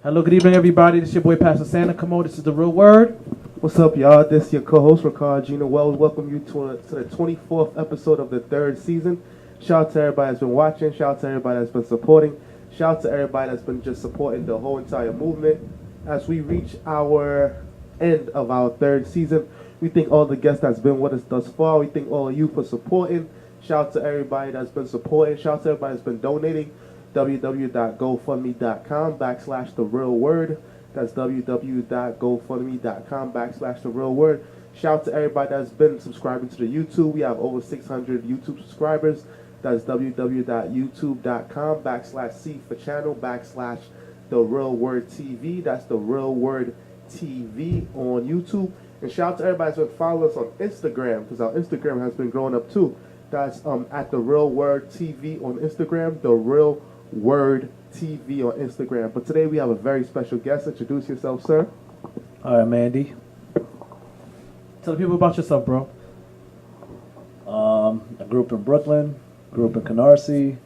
Hello, good evening, everybody. This is your boy, Pastor Santa. Come on, this is the Real Word. What's up, y'all? This is your co-host, Ricard Gina Wells. Welcome you to the 24th episode of the third season. Shout out to everybody that's been watching. Shout out to everybody that's been supporting. Shout out to everybody that's been just supporting the whole entire movement. As we reach our end of our third season, we thank all the guests that's been with us thus far. We thank all of you for supporting. Shout out to everybody that's been supporting. Shout out to everybody that's been donating. www.gofundme.com/therealword. That's www.gofundme.com/therealword. Shout out to everybody that's been subscribing to the YouTube. We have over 600 YouTube subscribers. That's www.youtube.com/C for channel /therealwordtv. That's the Real Word TV on YouTube. And shout out to everybody that's been following us on Instagram, because our Instagram has been growing up too. That's at the Real Word TV on Instagram, the Real Word TV on Instagram. But today we have a very special guest. Introduce yourself, sir. Hi, I'm Andy. Tell the people about yourself, bro. I grew up in Brooklyn, grew up in Canarsie,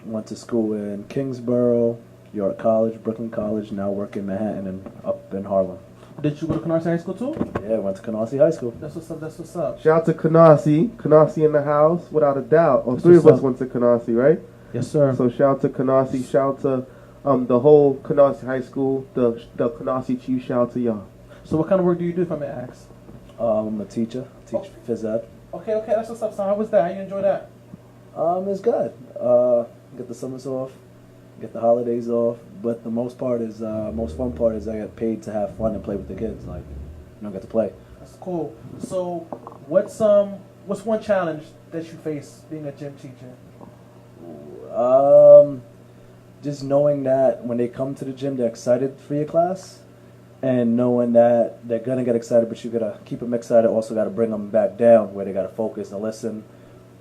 went to school in Kingsborough, York College, Brooklyn College, now work in Manhattan and up in Harlem. Did you go to Canarsie High School too? Yeah, I went to Canarsie High School. That's what's up. That's what's up. Shout out to Canarsie. Canarsie in the house, without a doubt. Or That's three of what's us up. went to Canarsie, right? Yes, sir. So shout out to Canarsie. Shout out to the whole Canarsie High School, the Canarsie Chief. Shout out to y'all. So what kind of work do you do, if I may ask? I'm a teacher, teach phys ed. Okay, that's what's up. So how was that? How you enjoy that? It's good. Get the summers off, get the holidays off, but the most fun part is I get paid to have fun and play with the kids. Like, you don't get to play. That's cool. So what's one challenge that you face being a gym teacher? Just knowing that when they come to the gym, they're excited for your class, and knowing that they're gonna get excited, but you gotta keep them excited. Also, gotta bring them back down where they gotta focus and listen.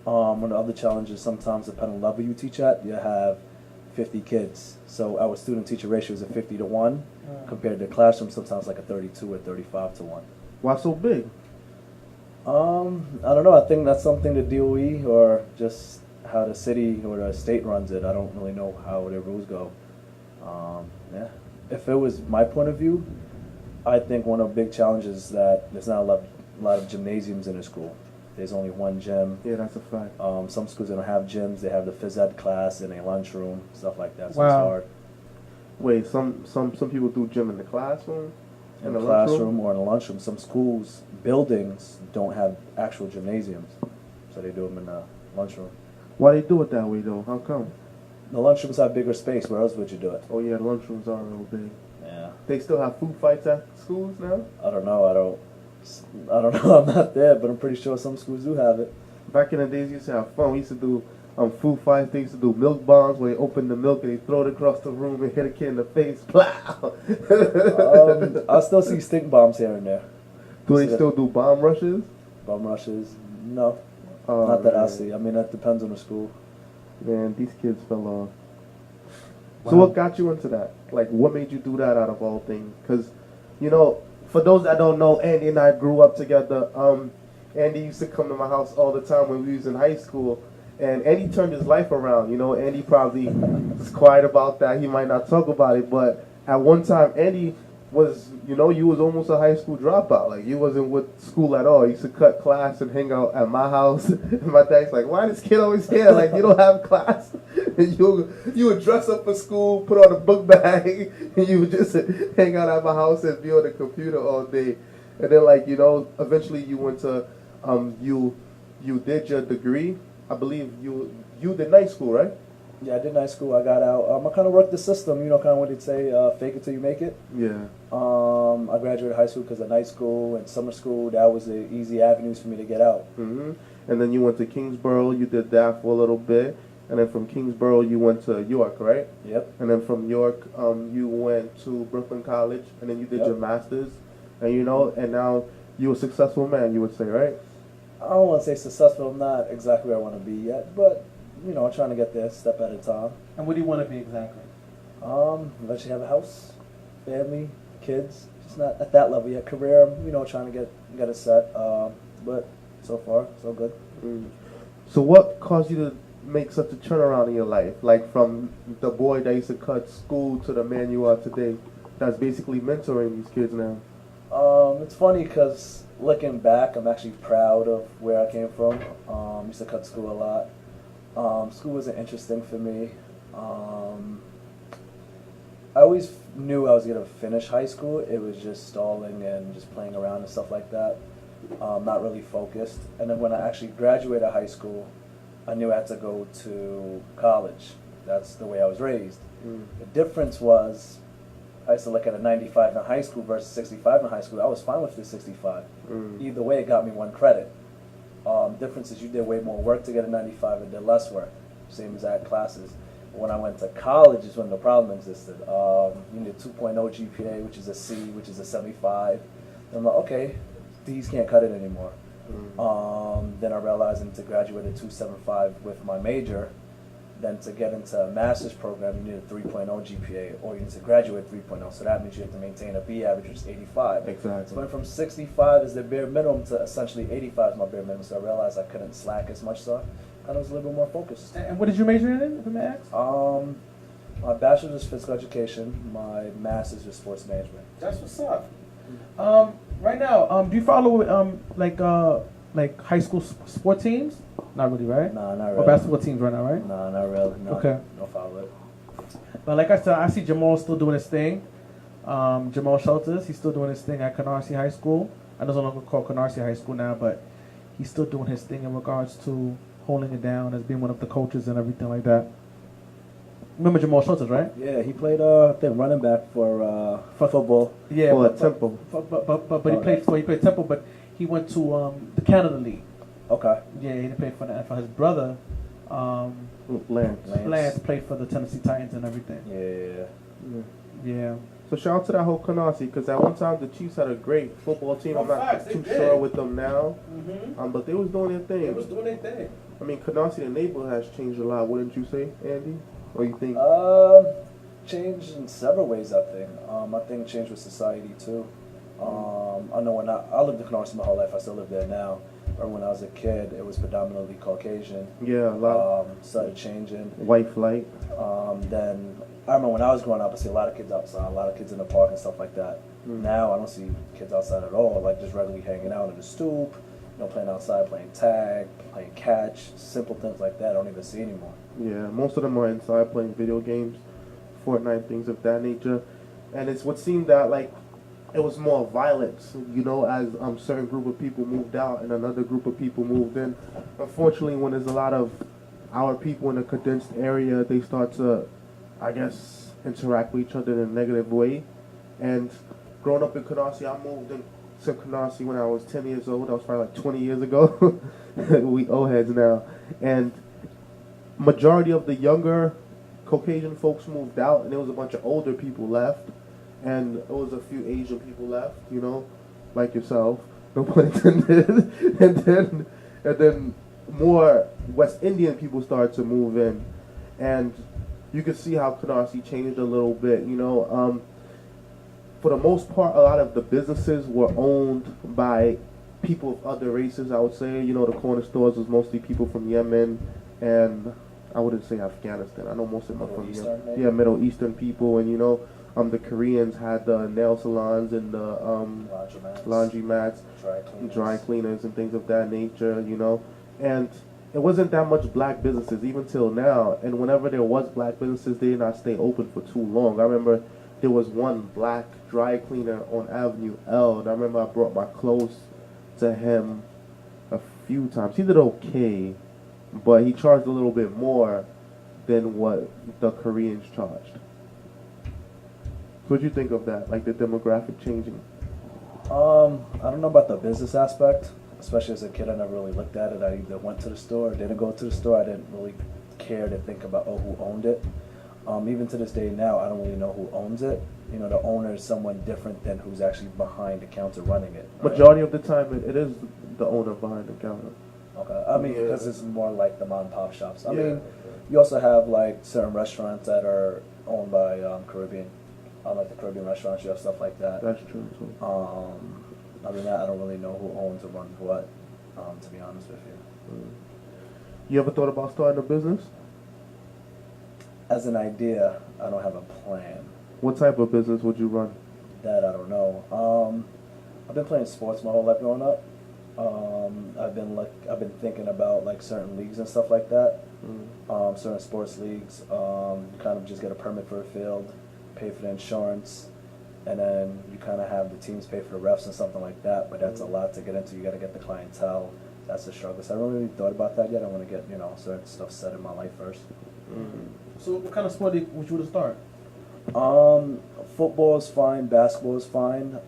One of the other challenges, sometimes depending on the level you teach at, you have 50 kids. So our student-teacher ratio is a 50-to-1 compared to the classroom, sometimes like a 32 or 35-to-1. Why so big? I don't know. I think that's something the DOE or just how the city or the state runs it. I don't really know how their rules go. Yeah. If it was my point of view, I think one of the big challenges is that there's not a lot of gymnasiums in the school. There's only one gym. Yeah, that's a fact. Some schools they don't have gyms. They have the phys ed class in a lunchroom, stuff like that. So Wow. it's hard. Wait, some people do gym in the classroom? In the classroom or in the lunchroom. Some schools, buildings don't have actual gymnasiums, so they do them in the lunchroom. Why they do it that way though? How come? The lunchrooms have bigger space. Where else would you do it? Oh yeah, the lunchrooms are real big. Yeah. They still have food fights at schools now? I don't know. I don't know. I'm not there, but I'm pretty sure some schools do have it. Back in the days, we used to have fun. We used to do food fights. They used to do milk bombs where they open the milk and they throw it across the room and hit a kid in the face. Plow! I still see stink bombs here and there. Do they still do bomb rushes? Bomb rushes? No. Oh, Not that I man. see. I mean, that depends on the school. Man, these kids fell off. So Wow. what got you into that? Like, what made you do that out of all things? Because, for those that don't know, Andy and I grew up together. Andy used to come to my house all the time when we was in high school. And Andy turned his life around. Andy probably is quiet about that. He might not talk about it. But at one time, Andy was, you was almost a high school dropout. Like, you wasn't with school at all. You used to cut class and hang out at my house. And my dad's like, why this kid always here? Like, you don't have class. And you would dress up for school, put on a book bag, and you would just hang out at my house and be on the computer all day. And then, eventually you went to, you did your degree. I believe you did night school, right? Yeah, I did night school. I got out. I kind of worked the system, kind of what they'd say, fake it till you make it. Yeah. I graduated high school because of night school and summer school. That was the easy avenues for me to get out. Hmm. And then you went to Kingsborough. You did that for a little bit. And then from Kingsborough, you went to York, right? Yep. And then from York, you went to Brooklyn College. And then you did your master's. And, and now you're a successful man, you would say, right? I don't want to say successful. I'm not exactly where I want to be yet, but I'm trying to get there step at a time. And what do you want to be exactly? Eventually have a house, family, kids. Just not at that level yet. Career, trying to get it set. But so far, so good. Mm. So what caused you to make such a turnaround in your life? Like from the boy that used to cut school to the man you are today, that's basically mentoring these kids now. It's funny because looking back, I'm actually proud of where I came from. Used to cut school a lot. School wasn't interesting for me. I always knew I was gonna finish high school. It was just stalling and just playing around and stuff like that. Not really focused. And then when I actually graduated high school, I knew I had to go to college. That's the way I was raised. The difference was I used to look at a 95 in high school versus 65 in high school. I was fine with the 65. Either way, it got me 1 credit. Difference is you did way more work to get a 95 and did less work. Same exact classes. When I went to college is when the problem existed. You need a 2.0 GPA, which is a C, which is a 75. And I'm like, okay, these can't cut it anymore. Then I realized I need to graduate at 2.75 with my major. Then to get into a master's program, you need a 3.0 GPA, or you need to graduate 3.0. So that means you have to maintain a B average, which is 85. Exactly. So went from 65 as the bare minimum to essentially 85 is my bare minimum. So I realized I couldn't slack as much, so I kind of was a little bit more focused. And what did you major in, if I may ask? My bachelor's is physical education. My master's is sports management. That's what's up. Right now, do you follow like high school sport teams? Not really, right? Nah, not Or really. basketball teams right now, right? Nah, not really. No, Okay. Don't follow it. But like I said, I see Jamal still doing his thing. Jamal Shelters, he's still doing his thing at Canarsie High School. I know it's no longer called Canarsie High School now, but he's still doing his thing in regards to holding it down as being one of the coaches and everything like that. Remember Jamal Shelters, right? Yeah, he played I think running back for football. Yeah, Or but Temple. But he played Temple, but he went to the Canada League. Okay. Yeah, he played for the, for his brother. Lance. Lance played for the Tennessee Titans and everything. Yeah. Yeah. So shout out to that whole Canarsie, because at one time the Chiefs had a great football team. No, I'm not facts, they too did. sure with them now, Mm-hmm. but they was doing their thing. They was doing their thing. I mean, Canarsie, the neighborhood has changed a lot, wouldn't you say, Andy? Or you think? Changed in several ways, I think. I think changed with society too. I know when I lived in Canarsie my whole life. I still live there now. Or when I was a kid, it was predominantly Caucasian. Yeah, a lot. Started changing. White flight. Then I remember when I was growing up, I see a lot of kids outside, a lot of kids in the park and stuff like that. Now I don't see kids outside at all, like just regularly hanging out on the stoop, playing outside, playing tag, playing catch, simple things like that. I don't even see anymore. Yeah, most of them are inside playing video games, Fortnite, things of that nature. And it's what seemed that like it was more violence, as certain group of people moved out and another group of people moved in. Unfortunately, when there's a lot of our people in a condensed area, they start to, I guess, interact with each other in a negative way. And growing up in Canarsie, I moved into Canarsie when I was 10 years old. That was probably like 20 years ago. We old heads now. And majority of the younger Caucasian folks moved out, and there was a bunch of older people left. And there was a few Asian people left, like yourself, no pun intended. and then more West Indian people started to move in, and you could see how Canarsie changed a little bit. For the most part, a lot of the businesses were owned by people of other races. I would say, the corner stores was mostly people from Yemen, and I wouldn't say Afghanistan. I know most of them are from Yemen. Middle Eastern people, and the Koreans had the nail salons and the laundromats, dry cleaners and things of that nature, and it wasn't that much black businesses even till now. And whenever there was black businesses, they did not stay open for too long. I remember there was one black dry cleaner on Avenue L, and I remember I brought my clothes to him a few times. He did okay, but he charged a little bit more than what the Koreans charged. What do you think of that, like the demographic changing? I don't know about the business aspect, especially as a kid. I never really looked at it. I either went to the store or didn't go to the store. I didn't really care to think about who owned it. Even to this day now, I don't really know who owns it. The owner is someone different than who's actually behind the counter running it. Right? Majority of the time, it is the owner behind the counter. Okay, I mean, because it's more like the mom and pop shops. I mean, you also have like certain restaurants that are owned by Caribbean. Like the Caribbean restaurants, you have stuff like that. That's true too. Other than that, I don't really know who owns or runs what, to be honest with you. You ever thought about starting a business? As an idea, I don't have a plan. What type of business would you run? That I don't know. I've been playing sports my whole life growing up. I've been thinking about like certain leagues and stuff like that. Certain sports leagues. You kind of just get a permit for a field, pay for the insurance, and then you kind of have the teams pay for the refs and something like that. But that's a lot to get into. You got to get the clientele. That's the struggle. So I haven't really thought about that yet. I want to get certain stuff set in my life first. So what kind of sport would you want to start? Football is fine, basketball is fine.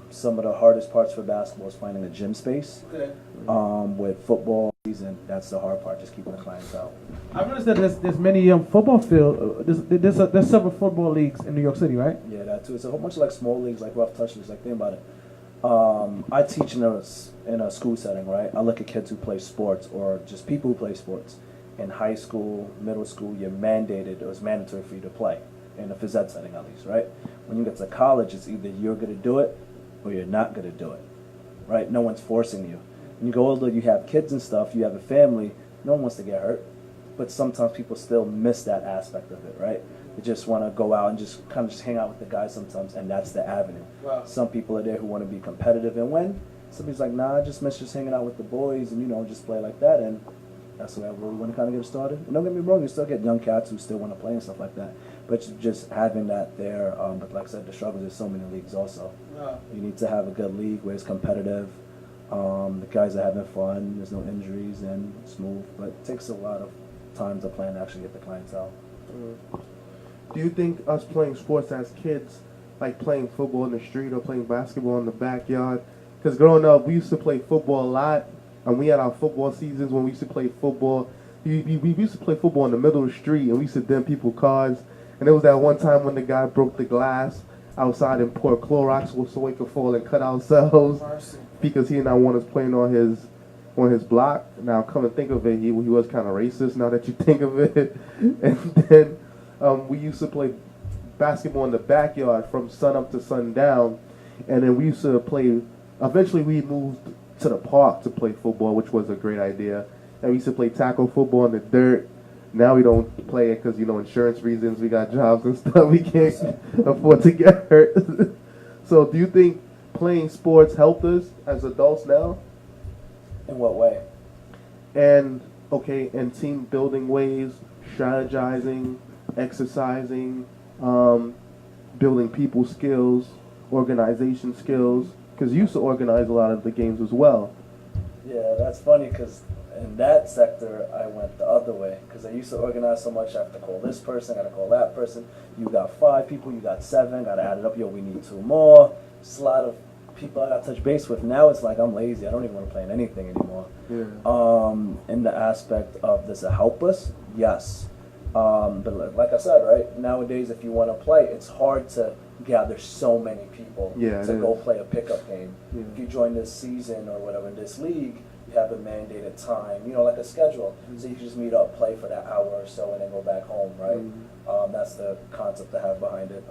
Some of the hardest parts for basketball is finding a gym space. Okay. With football season, that's the hard part, just keeping the clients out. I've noticed that there's many football field. There's several football leagues in New York City, right? Yeah, that too. It's a whole bunch of like small leagues, like rough touch leagues. Like think about it. I teach in a school setting, right? I look at kids who play sports or just people who play sports. In high school, middle school, you're mandated. It was mandatory for you to play. In a phys ed setting at least, right? When you get to college, it's either you're going to do it or you're not going to do it, right? No one's forcing you. When you go older, you have kids and stuff, you have a family, no one wants to get hurt, but sometimes people still miss that aspect of it, right? They just want to go out and just kind of just hang out with the guys sometimes, and that's the avenue. Wow. Some people are there who want to be competitive and win. Somebody's like, nah, I just miss just hanging out with the boys and, just play like that, and that's the way I really want to kind of get started. And don't get me wrong, you still get young cats who still want to play and stuff like that. But just having that there, but like I said, the struggle, there's so many leagues also. Yeah. You need to have a good league where it's competitive. The guys are having fun, there's no injuries, and smooth. But it takes a lot of time to plan to actually get the clientele. Do you think us playing sports as kids, like playing football in the street or playing basketball in the backyard? Because growing up, we used to play football a lot, and we had our football seasons when we used to play football. We used to play football in the middle of the street, and we used to dent people's cars. And there was that one time when the guy broke the glass outside and poured Clorox so we could fall and cut ourselves because he did not want us playing on his block. Now, come and think of it, he was kind of racist now that you think of it. And then we used to play basketball in the backyard from sun up to sundown. And then we used to play, eventually we moved to the park to play football, which was a great idea. And we used to play tackle football in the dirt. Now we don't play it because, insurance reasons. We got jobs and stuff. We can't afford to get hurt. So do you think playing sports helped us as adults now? In what way? And, in team building ways, strategizing, exercising, building people skills, organization skills. Because you used to organize a lot of the games as well. Yeah, that's funny because in that sector, I went the other way because I used to organize so much. I have to call this person, I got to call that person. You got 5 people, you got 7, got to add it up. Yo, we need 2 more. It's a lot of people I got to touch base with. Now it's like I'm lazy. I don't even want to play in anything anymore. Yeah. In the aspect of does it help us? Yes. But like I said, right, nowadays if you want to play, it's hard to gather so many people to go play a pickup game. Yeah. If you join this season or whatever in this league, you have a mandated time, like a schedule. So you can just meet up, play for that hour or so, and then go back home, right? That's the concept I have behind it.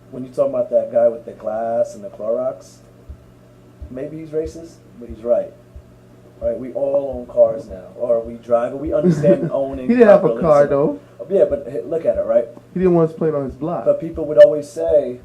When you talk about that guy with the glass and the Clorox, maybe he's racist, but he's right. Right, we all own cars now, or we drive, or we understand owning. He didn't have a car though. Yeah, but look at it, right? He didn't want us playing on his block. But people would always say,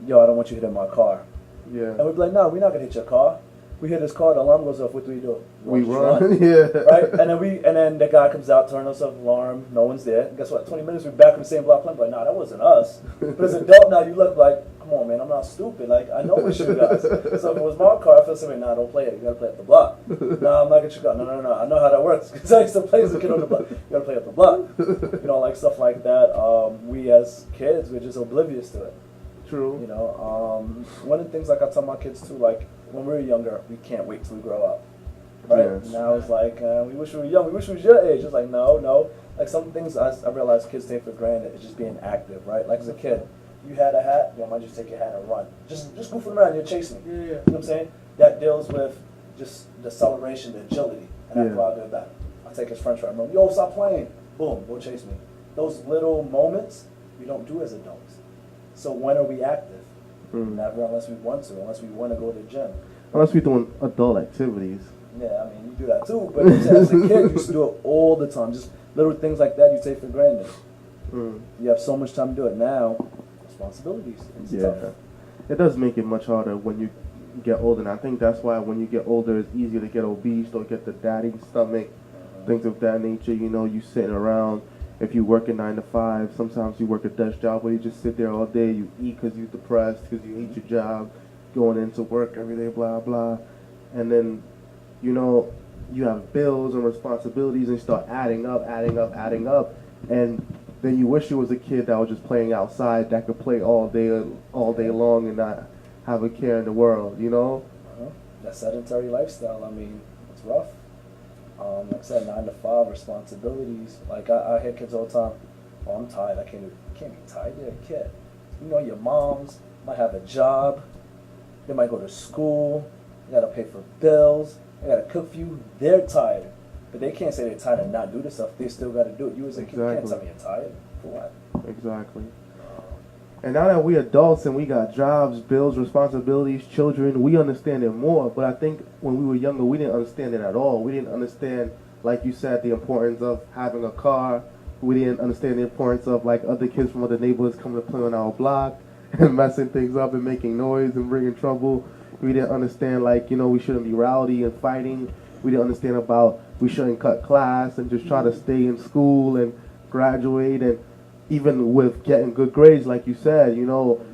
"Yo, I don't want you hitting my car." Yeah. And we'd be like, "No, we're not gonna hit your car. We hit his car, the alarm goes off. What do we do? We run." Yeah. Right, and then the guy comes out, turns off the alarm. No one's there. And guess what? 20 minutes, we're back in the same block playing. But nah, that wasn't us. But as an adult now, you look like, come on, man, I'm not stupid. Like I know what you guys. So if it was my car, I feel something. Nah, don't play it. You gotta play at the block. Nah, I'm not gonna your car. No. I know how that works because I used to play as a kid on the block. You gotta play at the block. Like stuff like that. We as kids, we're just oblivious to it. True. One of the things like I tell my kids too, like when we were younger, we can't wait till we grow up. Right? Yes. Now it's like, we wish we were young, we wish we was your age. It's like, no. Like some things I realize kids take for granted is just being active, right? Like as a kid, you had a hat, you might just take your hat and run. Just goofing around, you're chasing me. Yeah. You know what I'm saying? That deals with just the acceleration, the agility. And after I'll do that. I'll take his French fry and run, yo, stop playing. Boom, go chase me. Those little moments we don't do as adults. So when are we active? Never unless we want to go to the gym. Unless we're doing adult activities. Yeah, I mean, you do that too, but as a kid, you used to do it all the time. Just little things like that you take for granted. You have so much time to do it. Now, responsibilities. It's tough. It does make it much harder when you get older. And I think that's why when you get older, it's easier to get obese or get the daddy stomach, things of that nature. You know, you sitting around. If you work a 9 to 5, sometimes you work a desk job where you just sit there all day. You eat because you're depressed, because you hate your job, going into work every day, blah, blah. And then, you know, you have bills and responsibilities and start adding up. And then you wish you was a kid that was just playing outside, that could play all day long and not have a care in the world, you know? That sedentary lifestyle, I mean, it's rough. Like I said, 9 to 5 responsibilities. Like I hear kids all the time, oh, I'm tired. I can't be tired. You're a kid. You know, your moms might have a job. They might go to school. You gotta pay for bills. They gotta cook for you. They're tired, but they can't say they're tired and not do this stuff. They still gotta do it. You as a kid can't tell me you're tired. For what? Exactly. And now that we adults and we got jobs, bills, responsibilities, children, we understand it more. But I think when we were younger, we didn't understand it at all. We didn't understand, like you said, the importance of having a car. We didn't understand the importance of like other kids from other neighborhoods coming to play on our block and messing things up and making noise and bringing trouble. We didn't understand, like, you know, we shouldn't be rowdy and fighting. We didn't understand about we shouldn't cut class and just try to stay in school and graduate. And even with getting good grades, like you said, you know,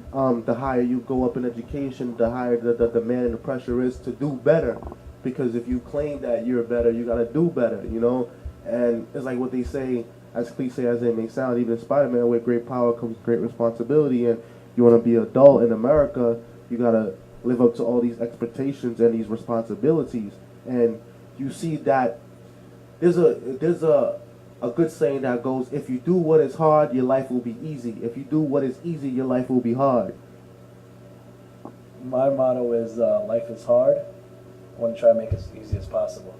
the higher you go up in education, the higher the demand and the pressure is to do better. Because if you claim that you're better, you got to do better, you know. And it's like what they say, as cliche as it may sound, even in Spider-Man, with great power comes great responsibility. And you want to be an adult in America, you got to live up to all these expectations and these responsibilities. And you see that there's a good saying that goes, if you do what is hard, your life will be easy. If you do what is easy, your life will be hard. My motto is life is hard. I want to try to make it as easy as possible.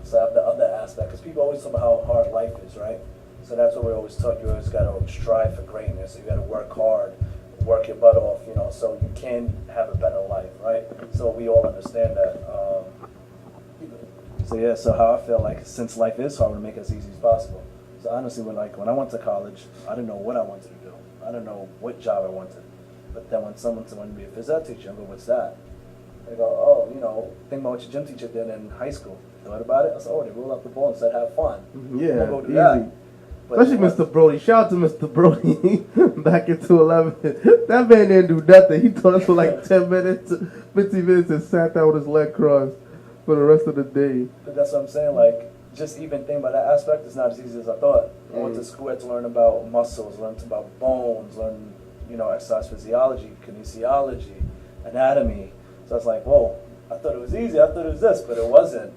So I have the other aspect, because people always talk about how hard life is, right? So that's what we always taught. You always got to strive for greatness. So you got to work hard, work your butt off, you know, so you can have a better life, right? So we all understand that. So how I feel like, since life is hard, to make it as easy as possible. So honestly, when I went to college, I didn't know what I wanted to do. I didn't know what job I wanted. But then when someone wanted to be a phys ed teacher, I go, what's that? They go, oh, you know, think about what your gym teacher did in high school. Thought about it? I said, oh, they roll up the ball and said, have fun. Yeah, go do easy. That. Especially Mr. Brody. Shout out to Mr. Brody back in 2011. That man didn't do nothing. He taught us for like 10 minutes, 15 minutes, and sat down with his leg crossed for the rest of the day. But that's what I'm saying. Like, just even thinking about that aspect is not as easy as I thought. I went to school, had to learn about muscles, learn about bones, learn, you know, exercise physiology, kinesiology, anatomy. So I was like, whoa, I thought it was easy. I thought it was this, but it wasn't.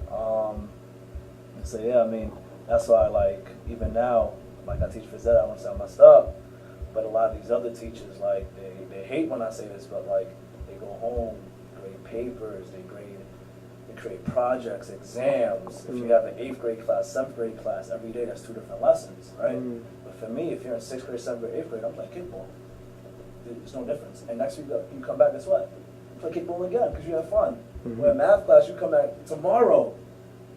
So yeah, I mean, that's why, like, even now, like, I teach phys ed, I want to say I messed up, but a lot of these other teachers, like, they hate when I say this, but like, they go home, grade papers, they create projects, exams. If you have an 8th grade class, 7th grade class, every day that's 2 different lessons, right? But for me, if you're in 6th grade, 7th grade, 8th grade, I'm playing kickball. There's no difference. And next week, you come back, guess what? You play kickball again because you have fun. When in math class, you come back tomorrow.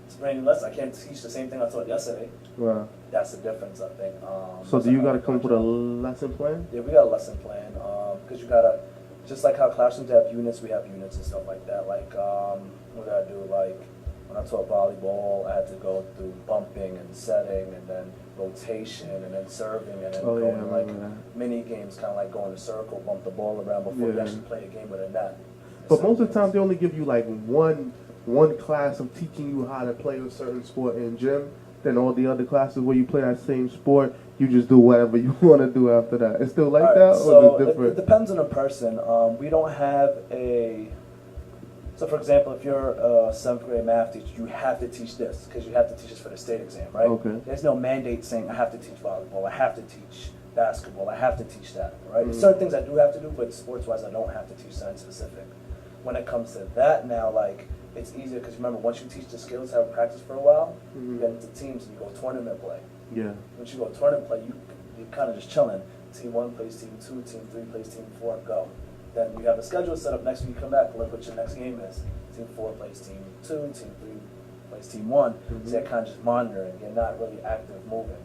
It's brand new lesson. I can't teach the same thing I taught yesterday. Wow. That's the difference, I think. So do you got to come up with a lesson plan? Yeah, we got a lesson plan. Because you got to, just like how classrooms have units, we have units and stuff like that. Like, what I do, like, when I taught volleyball, I had to go through bumping and setting and then rotation and then serving and then going like mini games, kind of like going in a circle, bump the ball around before you actually play a game with a net. But most of the time, they only give you like one class of teaching you how to play a certain sport in gym. Then all the other classes where you play that same sport, you just do whatever you want to do after that. It's still like that, or is it different? It depends on the person. We don't have a... So, for example, if you're a 7th grade math teacher, you have to teach this because you have to teach this for the state exam, right? Okay. There's no mandate saying I have to teach volleyball, I have to teach basketball, I have to teach that, right? There's certain things I do have to do, but sports-wise, I don't have to teach something specific. When it comes to that now, like, it's easier because remember, once you teach the skills, have practice for a while, you get into teams and you go tournament play. Yeah. Once you go tournament play, you're kind of just chilling. Team 1 plays Team 2, Team 3 plays Team 4, go. Then you have a schedule set up. Next week you come back, look what your next game is. Team 4 plays team 2, team 3 plays team 1. So they're kind of just monitoring. You're not really active moving.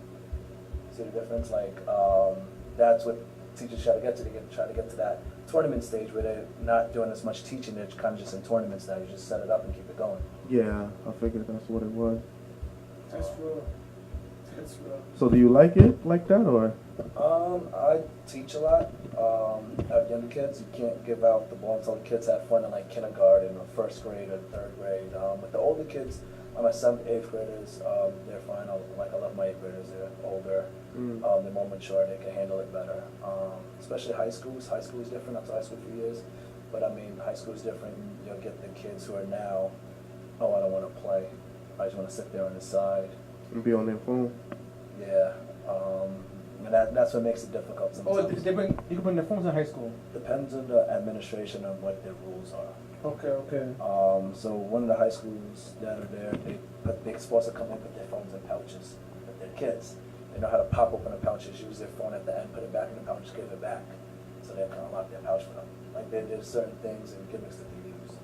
See the difference? Like, that's what teachers try to get to. They try to get to that tournament stage where they're not doing as much teaching. They're kind of just in tournaments now. You just set it up and keep it going. Yeah, I figured that's what it was. That's real. That's real. So do you like it like that, or? I teach a lot. I have younger kids. You can't give out the ball until the kids have fun in like kindergarten or first grade or third grade. With the older kids, my 7th, 8th graders, they're fine. I love my 8th graders. They're older. They're more mature. They can handle it better. Especially high schools. High school is different. I was high school for years. But I mean, high school is different. You'll get the kids who are now, oh, I don't want to play. I just want to sit there on the side. And be on their phone. Yeah. And that's what makes it difficult sometimes. Oh, you can bring their phones in high school? Depends on the administration and what their rules are. Okay. So one of the high schools that are there, they're supposed to come in with their phones in pouches with their kids. They know how to pop open the pouches, use their phone at the end, put it back in the pouch, give it back. So they kind of lock their pouch for them. Like there's certain things and gimmicks that they use.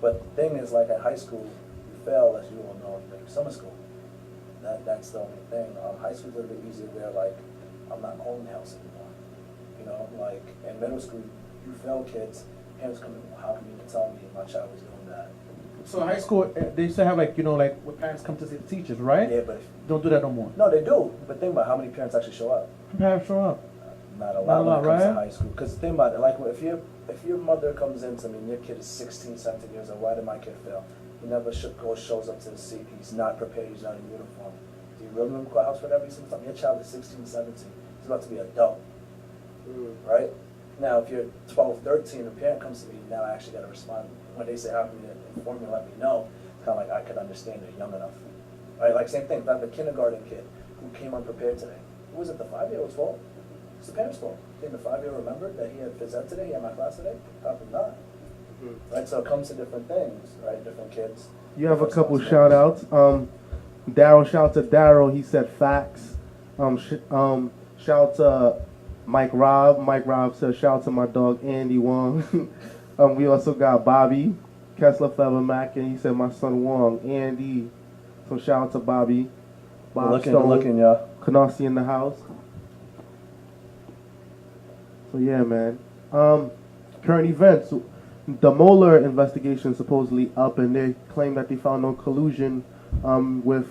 But the thing is, like at high school, you fail, as you all know, like summer school. That's the only thing. High school's a little bit easier where, like, I'm not calling the house anymore. You know, like, in middle school, you fail kids, parents come in, how come you didn't tell me my child was doing that? So high school, they used to have, like, you know, like, where parents come to see the teachers, right? Yeah, but don't do that no more. No, they do. But think about how many parents actually show up. Parents show up. Not a lot when it comes right? to high school. Because think about it, like, if your mother comes in to me and your kid is 16, 17 years old, why did my kid fail? He never shows up to the seat. He's not prepared. He's not in uniform. Do you really remember courthouse for every single time? Your child is 16, 17. He's about to be an adult. Right? Now, if you're 12, 13, a parent comes to me, now I actually got to respond. When they say, how can you inform me, let me know, it's kind of like I could understand they're young enough. Right? Like, same thing. If I have a kindergarten kid who came unprepared today, who was it the 5-year-old's fault? It's the parents' fault. Didn't the 5-year-old remember that he had phys ed today, he had my class today? Probably not. Right, so it comes to different things, right? Different kids. You have a couple shout outs. Daryl, shout out to Daryl. He said facts. Shout out to Mike Rob. Mike Rob said shout out to my dog Andy Wong. We also got Bobby Kessler Feather Mac, and he said my son Wong Andy. So shout out to Bobby. Bob looking, y'all. Canarsie in the house. So yeah, man. Current events. The Mueller investigation supposedly up, and they claim that they found no collusion with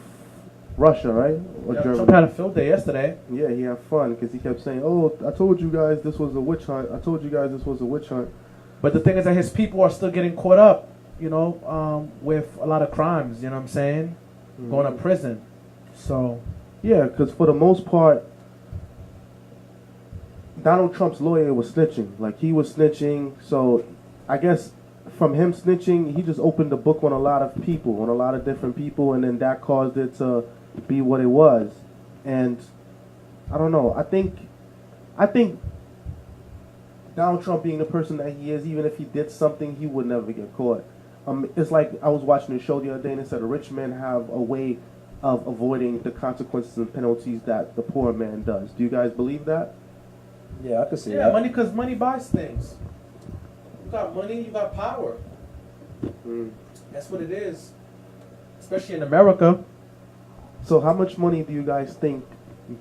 Russia, right? Or Germany. Trump had a field day yesterday. Yeah, he had fun because he kept saying, "Oh, I told you guys this was a witch hunt. I told you guys this was a witch hunt." But the thing is that his people are still getting caught up, you know, with a lot of crimes. You know what I'm saying? Going to prison. So. Yeah, because for the most part, Donald Trump's lawyer was snitching. Like, he was snitching, so I guess from him snitching, he just opened the book on a lot of people, on a lot of different people, and then that caused it to be what it was. And I don't know. I think Donald Trump being the person that he is, even if he did something, he would never get caught. It's like I was watching a show the other day, and it said rich men have a way of avoiding the consequences and penalties that the poor man does. Do you guys believe that? Yeah, I can see that. Yeah, money, because money buys things. You got money, you got power. That's what it is. Especially in America. So how much money do you guys think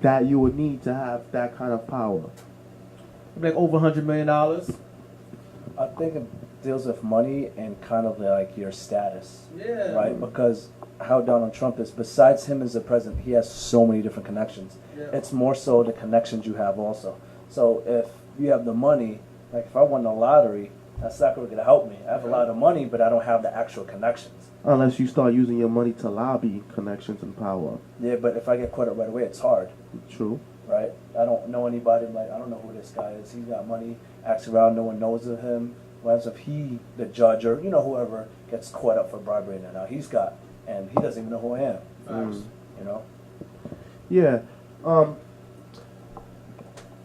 that you would need to have that kind of power? Like over $100 million. I think it deals with money and kind of like your status. Yeah. Right? Because how Donald Trump is, besides him as the president, he has so many different connections. Yeah. It's more so the connections you have also. So if you have the money, like if I won the lottery, that's not going to help me. I have a lot of money, but I don't have the actual connections. Unless you start using your money to lobby connections and power. Yeah, but if I get caught up right away, it's hard. True. Right? I don't know anybody. Like, I don't know who this guy is. He's got money, acts around, no one knows of him. What happens if he, the judge, or, you know, whoever gets caught up for bribery and now he's got, and he doesn't even know who I am. You know? Yeah.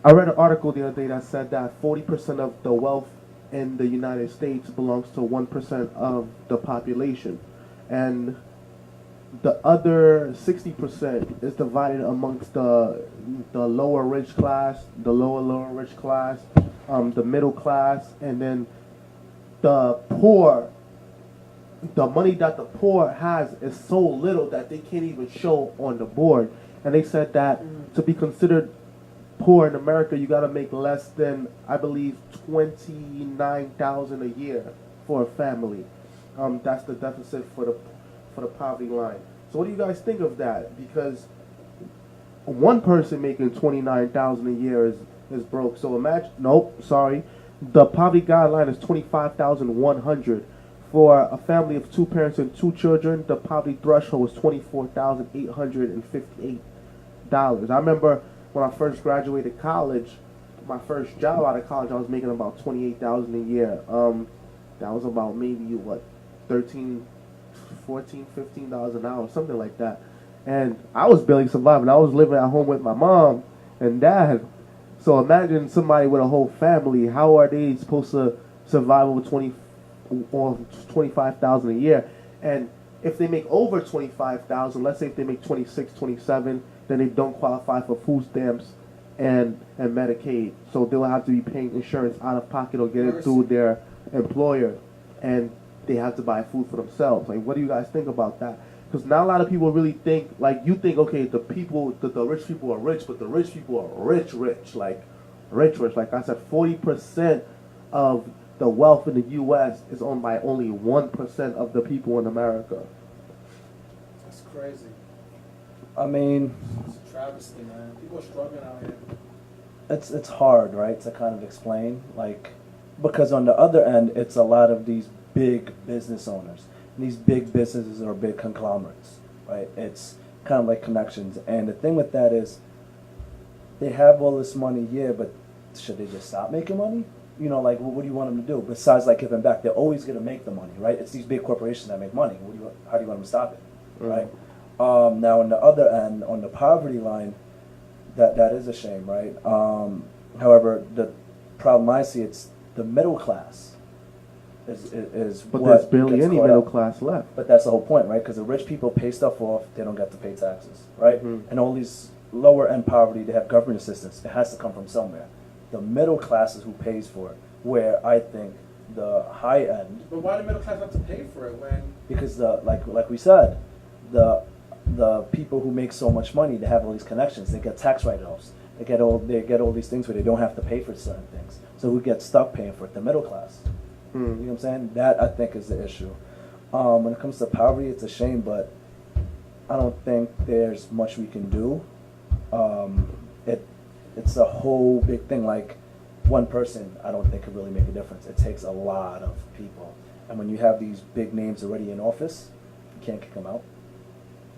I read an article the other day that said that 40% of the wealth in the United States belongs to 1% of the population. And the other 60% is divided amongst the lower rich class, the lower rich class, the middle class, and then the poor the money that the poor has is so little that they can't even show on the board. And they said that to be considered poor in America, you got to make less than, I believe, 29,000 a year for a family. That's the deficit for the poverty line. So what do you guys think of that? Because one person making 29,000 a year is broke. So imagine, nope, sorry, the poverty guideline is 25,100. For a family of 2 parents and 2 children, the poverty threshold is $24,858. I remember when I first graduated college, my first job out of college, I was making about 28,000 a year. That was about maybe what, 13, 14, $15 an hour, something like that. And I was barely surviving. I was living at home with my mom and dad. So imagine somebody with a whole family. How are they supposed to survive over 20 or 25,000 a year? And if they make over 25,000, let's say if they make 26, 27, then they don't qualify for food stamps and Medicaid. So they'll have to be paying insurance out of pocket or get it through their employer, and they have to buy food for themselves. Like, what do you guys think about that? Because not a lot of people really think, like, you think, okay, the rich people are rich, but the rich people are rich, like rich. Like I said, 40% of the wealth in the U.S. is owned by only 1% of the people in America. That's crazy. I mean, It's a travesty, man. People are struggling out here. it's hard, right, to kind of explain, like, because on the other end, it's a lot of these big business owners. And these big businesses are big conglomerates, right? It's kind of like connections. And the thing with that is, they have all this money, yeah, but should they just stop making money? You know, like, what do you want them to do? Besides, like, giving back, they're always going to make the money, right? It's these big corporations that make money. How do you want them to stop it, right? Now, on the other end, on the poverty line, that is a shame, right? However, the problem I see, it's the middle class is But what there's barely gets any caught middle up. class left. But that's the whole point, right? Because the rich people pay stuff off, they don't get to pay taxes, right? And all these lower end poverty, they have government assistance. It has to come from somewhere. The middle class is who pays for it, where I think the high end. But why do the middle class have to pay for it when? Because like we said, the people who make so much money, they have all these connections. They get tax write-offs. They get all these things where they don't have to pay for certain things. So who gets stuck paying for it? The middle class. You know what I'm saying? That, I think, is the issue. When it comes to poverty, it's a shame, but I don't think there's much we can do. It's a whole big thing. Like, one person, I don't think could really make a difference. It takes a lot of people. And when you have these big names already in office, you can't kick them out.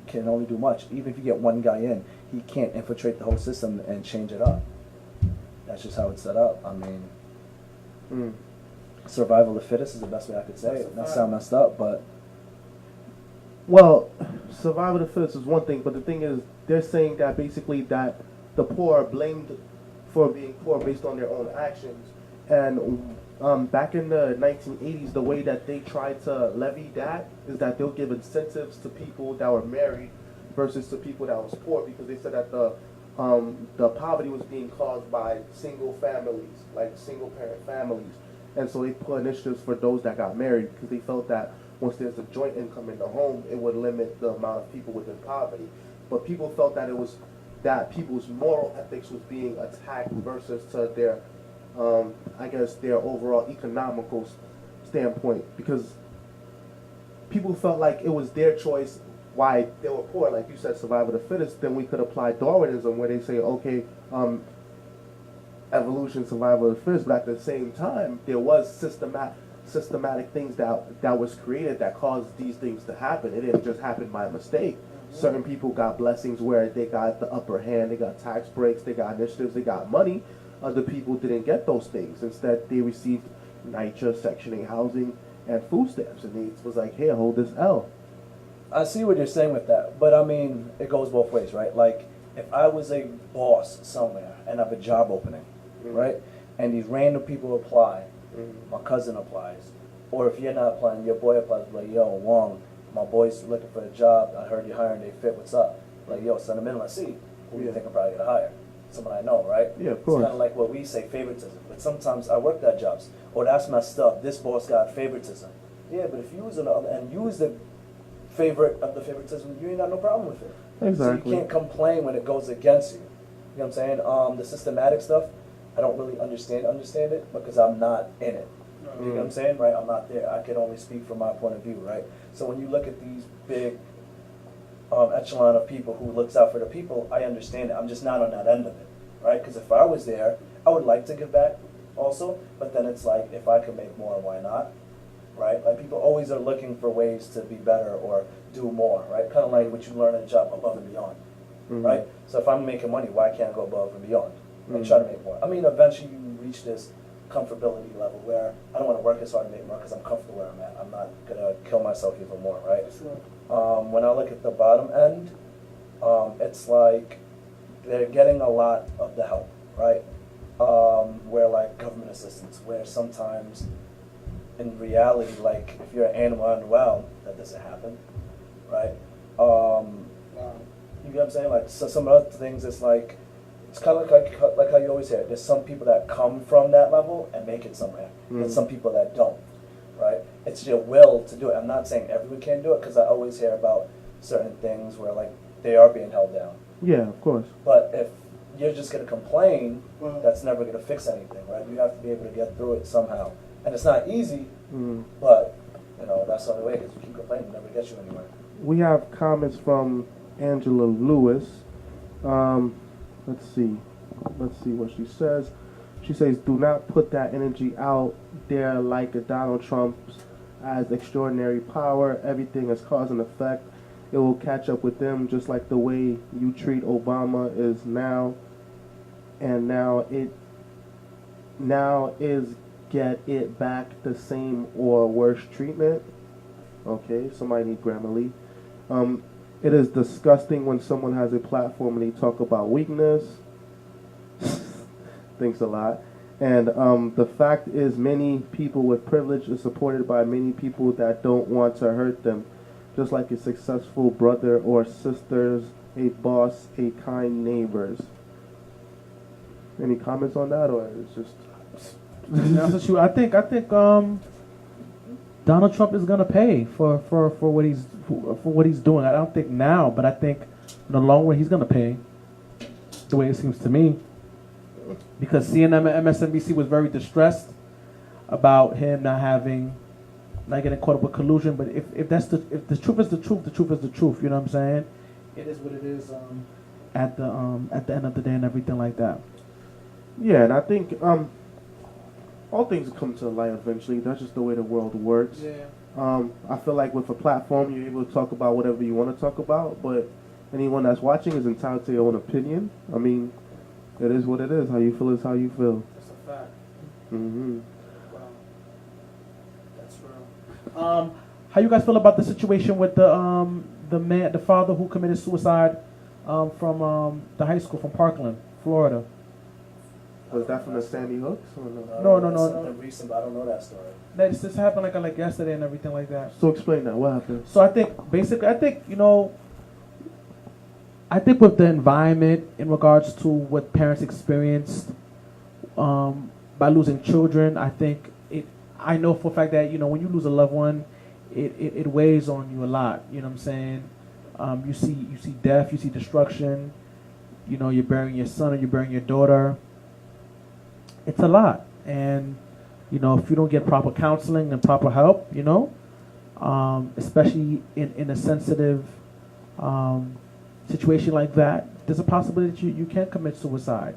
You can only do much. Even if you get one guy in, he can't infiltrate the whole system and change it up. That's just how it's set up. I mean, survival of the fittest is the best way I could say it. That sounds messed up, but... Well, survival of the fittest is one thing, but the thing is, they're saying that basically that the poor are blamed for being poor based on their own actions. And back in the 1980s, the way that they tried to levy that is that they'll give incentives to people that were married versus to people that was poor, because they said that the poverty was being caused by single families, like single parent families. And so they put initiatives for those that got married, because they felt that once there's a joint income in the home, it would limit the amount of people within poverty. But people felt that it was that people's moral ethics was being attacked versus to their, I guess, their overall economical standpoint, because people felt like it was their choice why they were poor. Like you said, survival of the fittest. Then we could apply Darwinism, where they say, okay, evolution, survival of the fittest, but at the same time, there was systematic things that was created that caused these things to happen. It didn't just happen by mistake. Certain people got blessings where they got the upper hand, they got tax breaks, they got initiatives, they got money. Other people didn't get those things. Instead, they received NYCHA, Section 8 housing, and food stamps. And they was like, here, hold this L. I see what you're saying with that, but I mean, it goes both ways, right? Like, if I was a boss somewhere and I have a job opening, right, and these random people apply, my cousin applies, or if you're not applying, your boy applies, like, yo, Wong, my boy's looking for a job, I heard you're hiring, they fit, what's up? Like, yo, send them in, let's see. Who do you think I'm probably going to hire? Someone I know, right? Yeah, of course. It's kind of like what we say, favoritism. But sometimes I worked at jobs. Oh, that's messed up. This boss got favoritism. Yeah, but if you was on the other end, you was the favorite of the favoritism, you ain't got no problem with it. Exactly. So you can't complain when it goes against you. You know what I'm saying? The systematic stuff, I don't really understand it because I'm not in it. You know what I'm saying, right? I'm not there. I can only speak from my point of view, right? So when you look at these big echelon of people who looks out for the people, I understand it. I'm just not on that end of it, right? Because if I was there, I would like to give back also, but then it's like, if I could make more, why not? Right? Like, people always are looking for ways to be better or do more, right? Kind of like what you learn in a job, above and beyond, right? So if I'm making money, why can't I go above and beyond and try to make more? I mean, eventually you reach this comfortability level where I don't want to work as hard to make more because I'm comfortable where I'm at. I'm not going to kill myself even more, right? When I look at the bottom end, it's like they're getting a lot of the help, right? Where like government assistance, where sometimes in reality, like if you're an animal unwell, that doesn't happen, right? You get what I'm saying? Like, so some other things, it's like, it's kind of like how you always hear it. There's some people that come from that level and make it somewhere, and some people that don't, right? It's your will to do it. I'm not saying everyone can do it, because I always hear about certain things where like they are being held down. Yeah, of course. But if you're just going to complain, that's never going to fix anything, right? You have to be able to get through it somehow. And it's not easy, but, you know, that's the only way, because you keep complaining, it never gets you anywhere. We have comments from Angela Lewis. Let's see what she says. She says, do not put that energy out there like a Donald Trump's as extraordinary power. Everything is cause and effect. It will catch up with them, just like the way you treat Obama is now. And now is get it back the same or worse treatment. Okay, somebody need Grammarly. It is disgusting when someone has a platform and they talk about weakness. Thanks a lot. And the fact is, many people with privilege is supported by many people that don't want to hurt them. Just like a successful brother or sisters, a boss, a kind neighbors. Any comments on that, or it's just? I think Donald Trump is gonna pay for what he's doing. I don't think now, but I think in the long run he's gonna pay. The way it seems to me, because CNN and MSNBC was very distressed about him not getting caught up with collusion. But if the truth is the truth, the truth is the truth. You know what I'm saying? It is what it is. At the end of the day and everything like that. Yeah, and I think all things come to light eventually. That's just the way the world works. Yeah. I feel like with a platform, you're able to talk about whatever you want to talk about, but anyone that's watching is entitled to their own opinion. I mean, it is what it is. How you feel is how you feel. That's a fact. Mm-hmm. Wow. That's real. How you guys feel about the situation with the father who committed suicide from the high school from Parkland, Florida? Was that from the Sandy Hooks? Or no? No. That's something recent, but I don't know that story. This happened like yesterday and everything like that. So explain that. What happened? So I think with the environment in regards to what parents experienced by losing children, I know for a fact that when you lose a loved one, it weighs on you a lot. You know what I'm saying? You see death, you see destruction. You're burying your son or you're burying your daughter. It's a lot, and if you don't get proper counseling and proper help, especially in a sensitive situation like that, there's a possibility that you can commit suicide.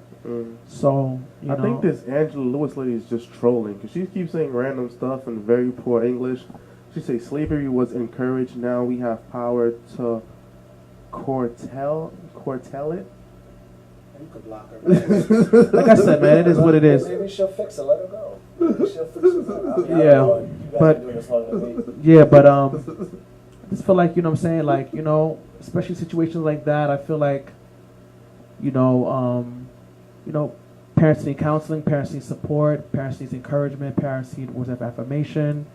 So I think this Angela Lewis lady is just trolling, because she keeps saying random stuff in very poor English. She says slavery was encouraged. Now we have power to curtail it. You could block her. Like I said, man, it is what it is. Maybe she'll fix it. Let her go. Maybe she'll fix it. But I just feel like, what I'm saying, like, especially situations like that, I feel like, parents need counseling, parents need support, parents need encouragement, parents need words of affirmation.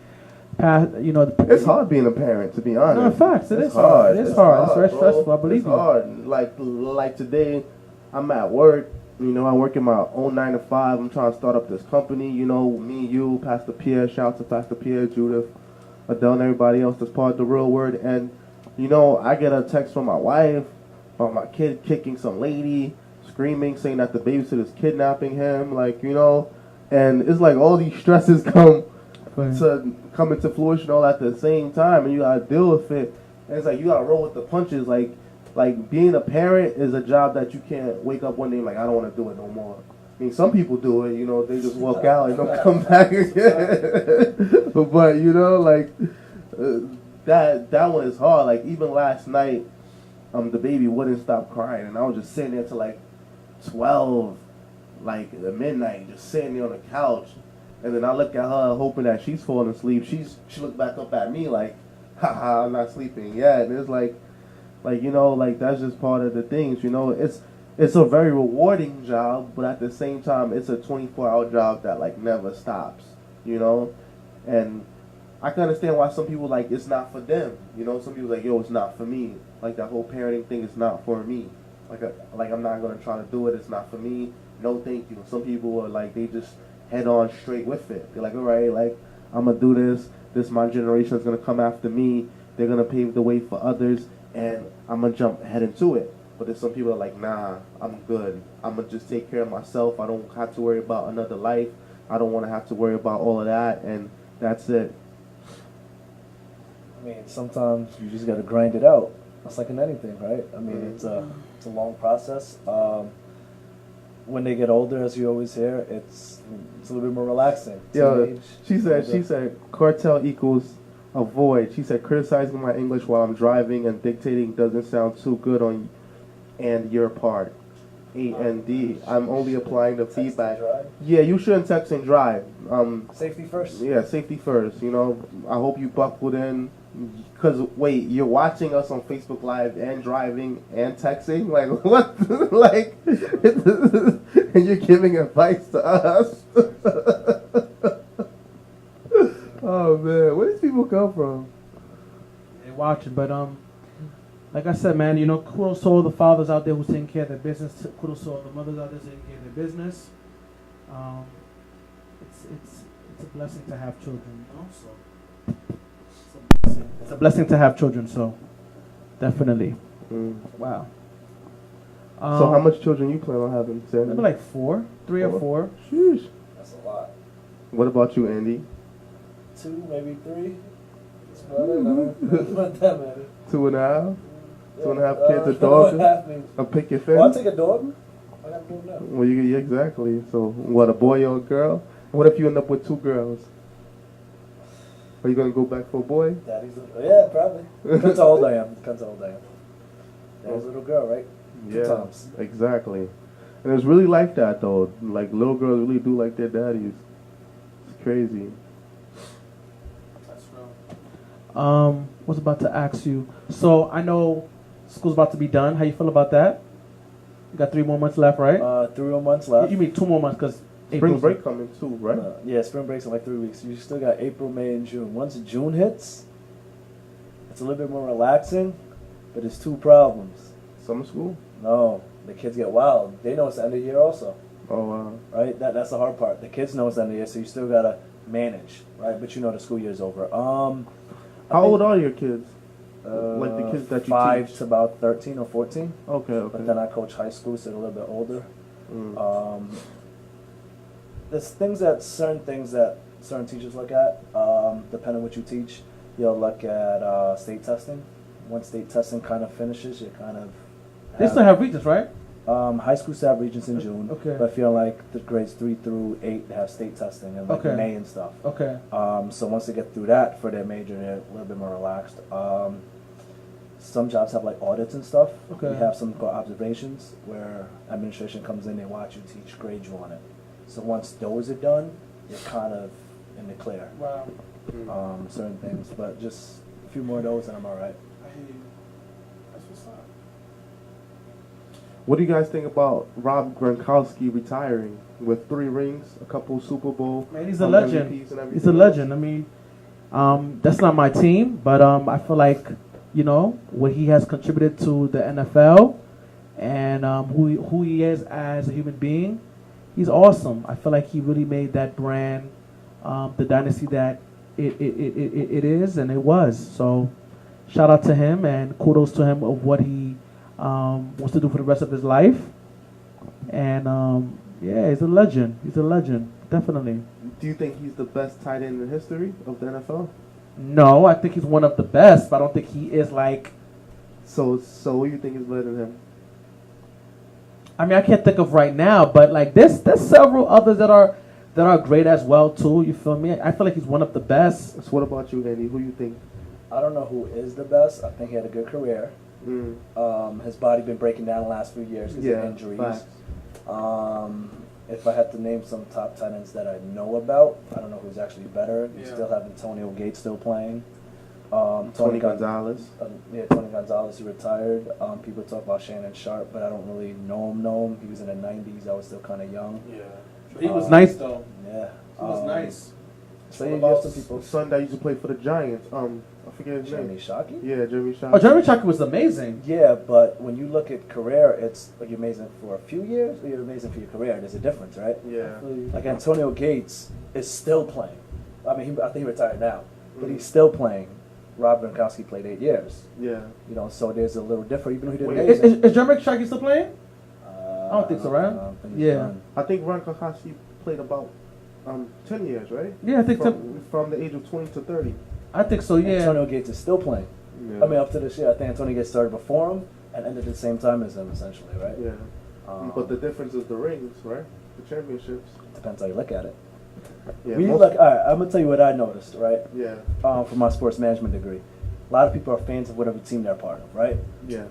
It's hard being a parent, to be honest. No, facts. It is hard. It is hard. It's very stressful. I believe it's hard. Like today, I'm at work. I work in my own 9 to 5. I'm trying to start up this company. Me, you, Pastor Pierre. Shout out to Pastor Pierre, Judith. Adele and everybody else that's part of the Real Word. And you know, I get a text from my wife about my kid kicking some lady, screaming, saying that the babysitter's kidnapping him, like, you know, and it's like all these stresses come into fruition all at the same time, and you gotta deal with it. And it's like you gotta roll with the punches. Like being a parent is a job that you can't wake up one day like I don't want to do it no more. I mean, some people do it, you know, they just walk out and don't come back again. But you know, like that one is hard. Like even last night, the baby wouldn't stop crying, and I was just sitting there till like 12, like at midnight, just sitting there on the couch. And then I look at her, hoping that she's falling asleep. She looked back up at me like, haha, I'm not sleeping yet. And it's like you know, like that's just part of the things. You know, it's a very rewarding job, but at the same time, it's a 24-hour job that like never stops. You know, and I can understand why some people like it's not for them. You know, some people like, yo, it's not for me. Like that whole parenting thing is not for me. Like I'm not gonna try to do it. It's not for me. No, thank you. Some people are like they just head on straight with it. They're like, all right, like I'm gonna do this. This my generation is gonna come after me. They're gonna pave the way for others, and I'm gonna jump head into it. But there's some people that are like, nah, I'm good. I'm gonna just take care of myself. I don't have to worry about another life. I don't want to have to worry about all of that, and that's it. I mean, sometimes you just gotta grind it out. It's like in anything, right? I mean, it's a long process. When they get older, as you always hear, it's a little bit more relaxing. Yeah, she said cartel equals avoid. She said criticizing my English while I'm driving and dictating doesn't sound too good on and your part. AND. I'm only applying the feedback. Yeah, you shouldn't text and drive. Safety first. Yeah, safety first. You know, I hope you buckled in. Because, wait, you're watching us on Facebook Live and driving and texting? Like, what? Like, and you're giving advice to us? Oh, man. Where do these people come from? They're watching, but, like I said, man, you know, kudos to all the fathers out there who's taking care of their business. Kudos to all the mothers out there taking care of their business. It's a blessing to have children, you know, so. It's a blessing to have children, so definitely. Wow. So how much children you plan on having, Sandy? Maybe like 3 or 4. Sheesh. That's a lot. What about you, Andy? 2, maybe 3. That's about it. Not that many. 2.5? 2.5 kids, a dog? A picket fence? Well, I'll take a dog. I got a dog now. Well, yeah, exactly. So, what, a boy or a girl? What if you end up with 2 girls? Are you going to go back for a boy? Yeah, probably. Depends how old I am. There's a little girl, right? Yeah, 2 times. exactly. And it's really like that, though. Like, little girls really do like their daddies. It's crazy. That's real. Was about to ask you. So, I know school's about to be done. How you feel about that? You got 3 more months left, right? 3 more months left. You mean 2 more months, because Spring break coming too, right? Yeah, spring break's in like 3 weeks. You still got April, May, and June. Once June hits, it's a little bit more relaxing, but there's 2 problems. Summer school? No, the kids get wild. They know it's the end of the year also. Oh, wow. Right? That's the hard part. The kids know it's the end of the year, so you still got to manage, right? But you know the school year's over. How old are your kids? Like the kids that you 5 teach? to about 13 or 14. Okay. But then I coach high school, so they're a little bit older. There's certain things that certain teachers look at. Depending on what you teach, you'll look at state testing. Once state testing kind of finishes, you kind of they still have regents, right? High school still have regents in June. Okay. But I feel like the grades 3 through 8 they have state testing and like May and stuff. Okay. So once they get through that for their major, they're a little bit more relaxed. Some jobs have like audits and stuff. Okay. We have some called observations where administration comes in, they watch you teach, grade you on it. So once those are done, you're kind of in the clear. Wow. Certain things, but just a few more of those and I'm all right. I hear you. That's what's up. What do you guys think about Rob Gronkowski retiring with 3 rings, a couple Super Bowl? Man, he's a legend. MVPs and He's a legend. I mean, that's not my team, but I feel like, you know, what he has contributed to the NFL and who he is as a human being, he's awesome. I feel like he really made that brand the dynasty that it is and it was. So shout out to him and kudos to him of what he wants to do for the rest of his life. And yeah, he's a legend. He's a legend, definitely. Do you think he's the best tight end in history of the NFL? No, I think he's one of the best, but I don't think he is like. So what do you think is better than him? I mean, I can't think of right now, but like there's several others that are great as well too. You feel me? I feel like he's one of the best. So what about you, Andy? Who you think? I don't know who is the best. I think he had a good career. His body been breaking down the last few years because of injuries. Facts. If I had to name some top tight ends that I know about, I don't know who's actually better. You still have Antonio Gates still playing. Tony Gonzalez. Tony Gonzalez, who retired. People talk about Shannon Sharp, but I don't really know him. He was in the 90s. I was still kind of young. Yeah. He was nice though. Yeah. He was nice. So you have some people. Son that used to play for the Giants. I forget his Jeremy name. Shockey? Yeah, Jeremy Shockey. Oh, Jeremy Chucky was amazing. Yeah, but when you look at career, it's like you're amazing for a few years or you're amazing for your career. There's a difference, right? Yeah. Like Antonio Gates is still playing. I mean, I think he retired now, but he's still playing. Rob Gronkowski played 8 years. Yeah. You know, so there's a little difference. Even though he did Wait, amazing. Is Jeremy Chucky still playing? I don't think so, right? Yeah. I think Ron Kakashi played about 10 years, right? Yeah, I think from the age of 20 to 30. I think so. Yeah. Antonio Gates is still playing. Yeah. I mean, up to this year, I think Antonio Gates started before him and ended at the same time as him, essentially, right? Yeah. But the difference is the rings, right? The championships. Depends how you look at it. Yeah. All right, I'm gonna tell you what I noticed, right? Yeah. From my sports management degree, a lot of people are fans of whatever team they're part of, right? Yeah.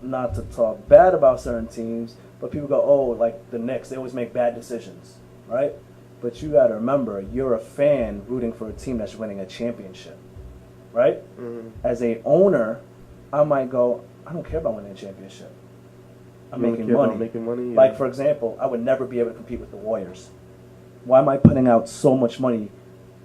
Not to talk bad about certain teams, but people go, oh, like the Knicks, they always make bad decisions, right? But you gotta remember, you're a fan rooting for a team that's winning a championship, right? Mm-hmm. As a owner, I might go, I don't care about winning a championship. I'm making money. Making money. Yeah. Like, for example, I would never be able to compete with the Warriors. Why am I putting out so much money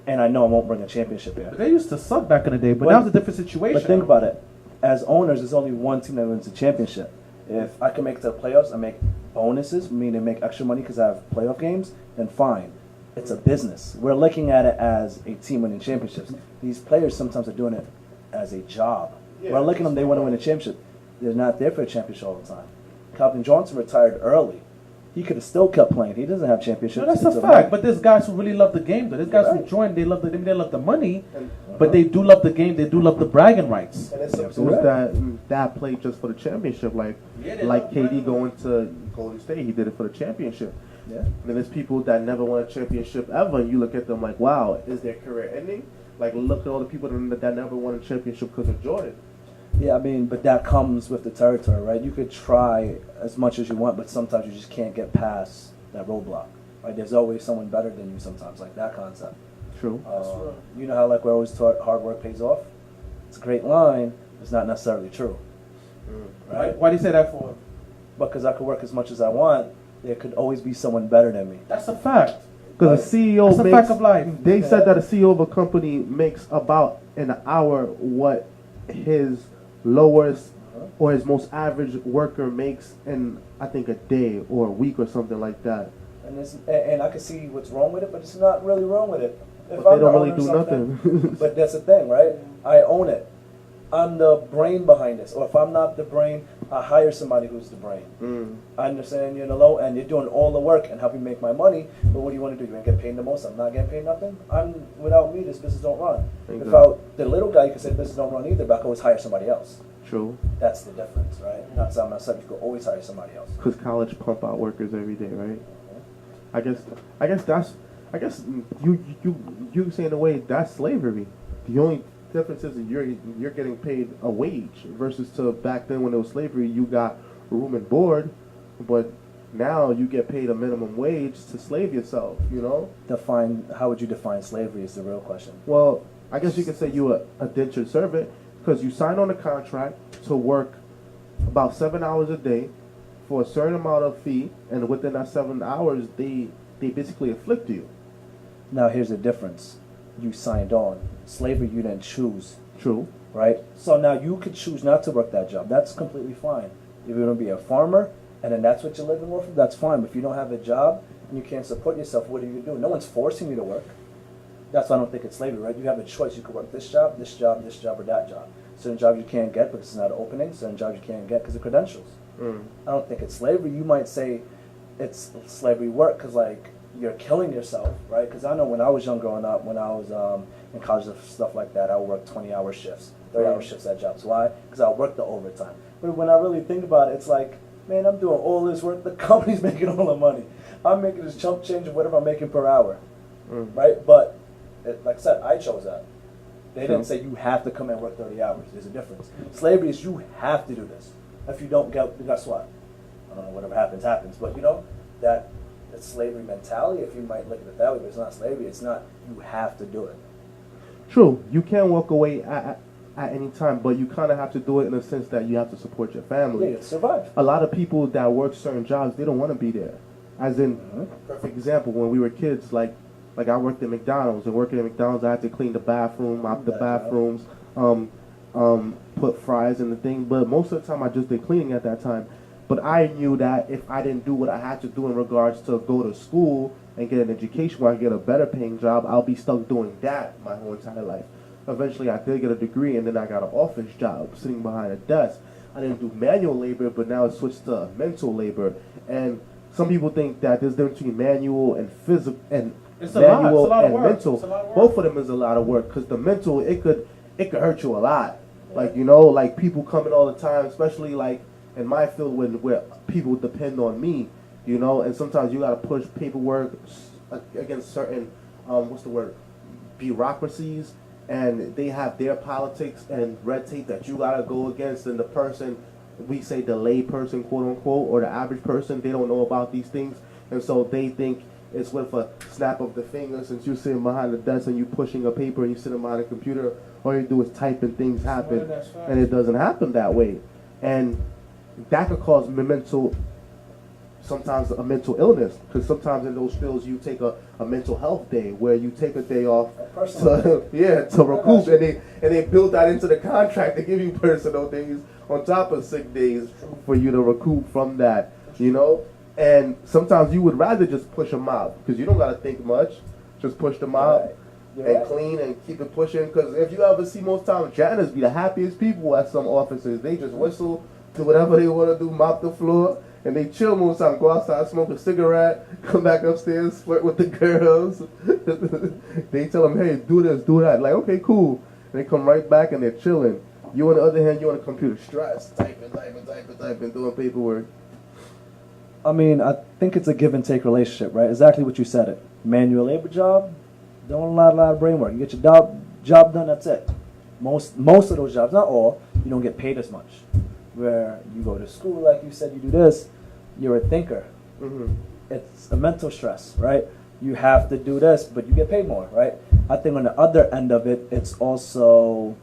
and I know I won't bring a championship here? They used to suck back in the day, but now it's a different situation. But think about it. As owners, there's only one team that wins a championship. If I can make it to the playoffs, I make bonuses, meaning make extra money because I have playoff games, then fine. It's a business. We're looking at it as a team winning championships. These players sometimes are doing it as a job. We're looking at them, they want to win a championship. They're not there for a championship all the time. Calvin Johnson retired early. He could have still kept playing. He doesn't have championships. No, that's a fact. But there's guys who really love the game, though. There's guys who join. They love the money, but they do love the game. They do love the bragging rights. And there's some dudes that play just for the championship, like KD going to Golden State. He did it for the championship. Yeah. And then there's people that never won a championship ever. And you look at them like, wow, is their career ending? Like, look at all the people that never won a championship because of Jordan. Yeah, I mean, but that comes with the territory, right? You could try as much as you want, but sometimes you just can't get past that roadblock, right? There's always someone better than you sometimes, like that concept. True. You know how, like, we're always taught hard work pays off? It's a great line, it's not necessarily true. Right? Why do you say that for? Because I could work as much as I want, there could always be someone better than me. That's a fact. Because a CEO That's a makes, fact of life. They said that a CEO of a company makes about an hour what his lowest or his most average worker makes in, I think, a day or a week or something like that. And I can see what's wrong with it, but it's not really wrong with it. If But they don't the really owner do of something- nothing. But that's the thing, right? I own it. I'm the brain behind this. Or if I'm not the brain, I hire somebody who's the brain. I understand you're in the low end, you're doing all the work and helping make my money, but what do you want to do? You want to get paid the most? I'm not getting paid nothing? Without me, this business don't run. Exactly. Without the little guy, you can say the business don't run either, but I can always hire somebody else. True. That's the difference, right? Not saying myself, you can always hire somebody else. Because college pump out workers every day, right? I guess you say in a way that's slavery. The only difference is that you're getting paid a wage versus to back then when it was slavery, you got room and board, but now you get paid a minimum wage to slave yourself, you know? How would you define slavery is the real question. Well, I guess you could say you a indentured servant because you sign on a contract to work about 7 hours a day for a certain amount of fee, and within that 7 hours, they basically afflict you. Now here's the difference. You signed on. Slavery you didn't choose. True. Right? So now you could choose not to work that job. That's completely fine. If you're going to be a farmer, and then that's what you're living off of, that's fine. But if you don't have a job and you can't support yourself, what are you doing? No one's forcing you to work. That's why I don't think it's slavery, right? You have a choice. You could work this job, this job, this job, or that job. Certain jobs you can't get because it's not an opening. Certain jobs you can't get because of credentials. I don't think it's slavery. You might say it's slavery work because, like, you're killing yourself, right? Because I know when I was young growing up, when I was in college and stuff like that, I would work 20-hour shifts, 30-hour shifts at jobs. Why? Because I work the overtime. But when I really think about it, it's like, man, I'm doing all this work. The company's making all the money. I'm making this chump change of whatever I'm making per hour, right? But like I said, I chose that. They didn't say you have to come and work 30 hours. There's a difference. Slavery is you have to do this. If you don't get, guess what? I don't know, whatever happens, happens. But you know, that slavery mentality, if you might look at it that way, but it's not slavery. It's not you have to do it. True, you can walk away at any time, but you kind of have to do it in a sense that you have to support your family. Yeah, you have to survive. A lot of people that work certain jobs, they don't want to be there. As in, perfect example, when we were kids, like I worked at McDonald's, and working at McDonald's, I had to clean the bathroom, mop the bathrooms, put fries in the thing. But most of the time, I just did cleaning at that time. But I knew that if I didn't do what I had to do in regards to go to school and get an education where I get a better paying job, I'll be stuck doing that my whole entire life. Eventually, I did get a degree, and then I got an office job sitting behind a desk. I didn't do manual labor, but now it switched to mental labor. And some people think that there's a difference between manual and physical and It's a lot. It's a manual lot of and work. mental. It's a lot of work. Both of them is a lot of work because the mental it could hurt you a lot. Like, you know, like people coming all the time, especially like in my field where people depend on me, you know, and sometimes you gotta push paperwork against certain bureaucracies, and they have their politics and red tape that you gotta go against, and the person, we say the lay person, quote unquote, or the average person, they don't know about these things, and so they think it's with a snap of the finger. Since you're sitting behind the desk and you're pushing a paper and you're sitting behind a computer, all you do is type and things happen, and it doesn't happen that way, and that could cause sometimes a mental illness, because sometimes in those fields you take a mental health day where you take a day off to recoup, and they build that into the contract. They give you personal days on top of sick days for you to recoup from that, you know. And sometimes you would rather just push them out because you don't got to think much. Just push them out and clean and keep it pushing. Because if you ever see, most times janitors be the happiest people at some offices. They just whistle, do whatever they want to do, mop the floor, and they chill most times. Go outside, smoke a cigarette, come back upstairs, flirt with the girls. They tell them, hey, do this, do that. Like, okay, cool. And they come right back and they're chilling. You, on the other hand, you're on the computer stressed, typing, doing paperwork. I mean, I think it's a give and take relationship, right? Exactly what you said it. Manual labor job, don't a lot of brain work. You get your job done, that's it. Most of those jobs, not all, you don't get paid as much. Where you go to school, like you said, you do this, you're a thinker. It's a mental stress, right? You have to do this, but you get paid more, right? I think on the other end of it, it's also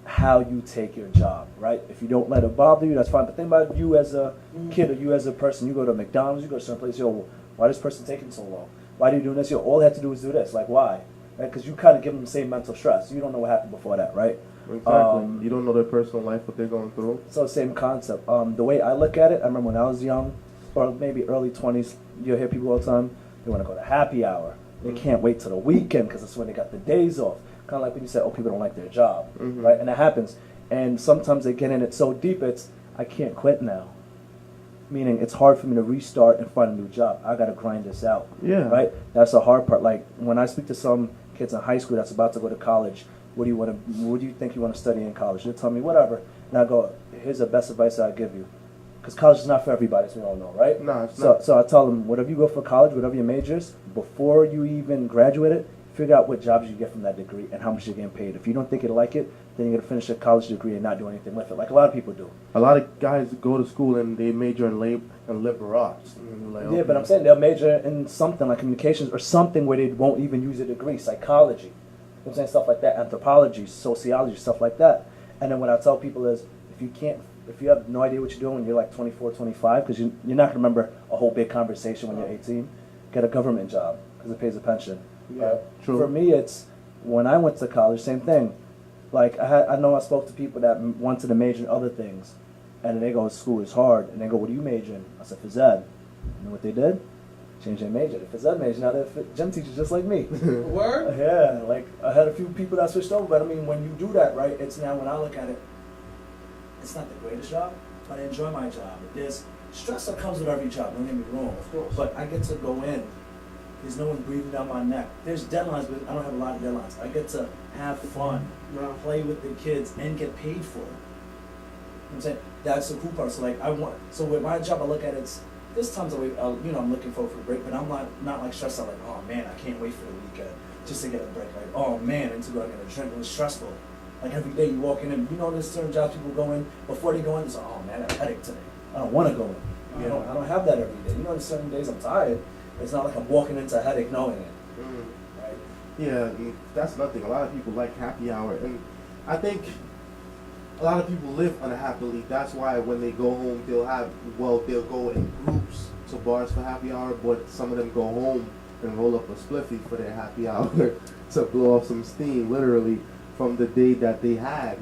how you take your job, right? If you don't let it bother you, that's fine. But think about you as a kid or you as a person. You go to McDonald's, you go to some place, yo, why is this person taking so long? Why are you doing this? Yo, all they have to do is do this. Like, why? Right? Because you kind of give them the same mental stress. You don't know what happened before that, right? Exactly. You don't know their personal life, what they're going through. So same concept. The way I look at it, I remember when I was young, or maybe early 20s, you hear people all the time, they want to go to happy hour. They can't wait till the weekend because that's when they got the days off. Kind of like when you said, oh, people don't like their job, right? And that happens. And sometimes they get in it so deep, it's, I can't quit now. Meaning it's hard for me to restart and find a new job. I got to grind this out, right? That's the hard part. Like when I speak to some kids in high school that's about to go to college, what do you think you want to study in college? They'll tell me whatever. And I go, here's the best advice I'll give you. Because college is not for everybody, as we all know, right? No, it's not. So I tell them, whatever you go for college, whatever your majors, before you even graduate it, figure out what jobs you get from that degree and how much you're getting paid. If you don't think you like it, then you're going to finish a college degree and not do anything with it, like a lot of people do. A lot of guys go to school and they major in liberal arts. Like, yeah, but I'm saying they'll major in something like communications or something where they won't even use a degree, psychology. You know what I'm saying? Stuff like that, anthropology, sociology, stuff like that. And then what I tell people is, if you have no idea what you're doing when you're like 24, 25, because you're not going to remember a whole big conversation when you're 18, get a government job because it pays a pension. Yeah, true. For me, it's when I went to college, same thing. Like I know I spoke to people that wanted to major in other things, and then they go, school is hard, and they go, what do you major in? I said, phys ed. You know what they did? change their major. If it's that major, now they're gym teachers just like me. Word? Yeah, like I had a few people that switched over, but I mean, when you do that, right, it's now when I look at it, it's not the greatest job, but I enjoy my job. There's stress that comes with every job, don't get me wrong. Of course. But I get to go in. There's no one breathing down my neck. There's deadlines, but I don't have a lot of deadlines. I get to have fun, No. play with the kids, and get paid for it. You know what I'm saying? That's the cool part. So like so with my job, I look at it, there's times I'm looking forward for a break, but I'm not like stressed out like, oh man, I can't wait for the weekend just to get a break. Like, oh man, until I get a drink, it was stressful. Like every day you walk in and there's certain jobs people go in, before they go in, it's like, oh man, I got a headache today. I don't want to go in. Yeah. I don't have that every day. There's certain days I'm tired. It's not like I'm walking into a headache knowing it. Right? Yeah, that's nothing. A lot of people like happy hour, and I think a lot of people live unhappily. That's why when they go home, they'll go in groups to bars for happy hour, but some of them go home and roll up a spliffy for their happy hour to blow off some steam, literally, from the day that they had,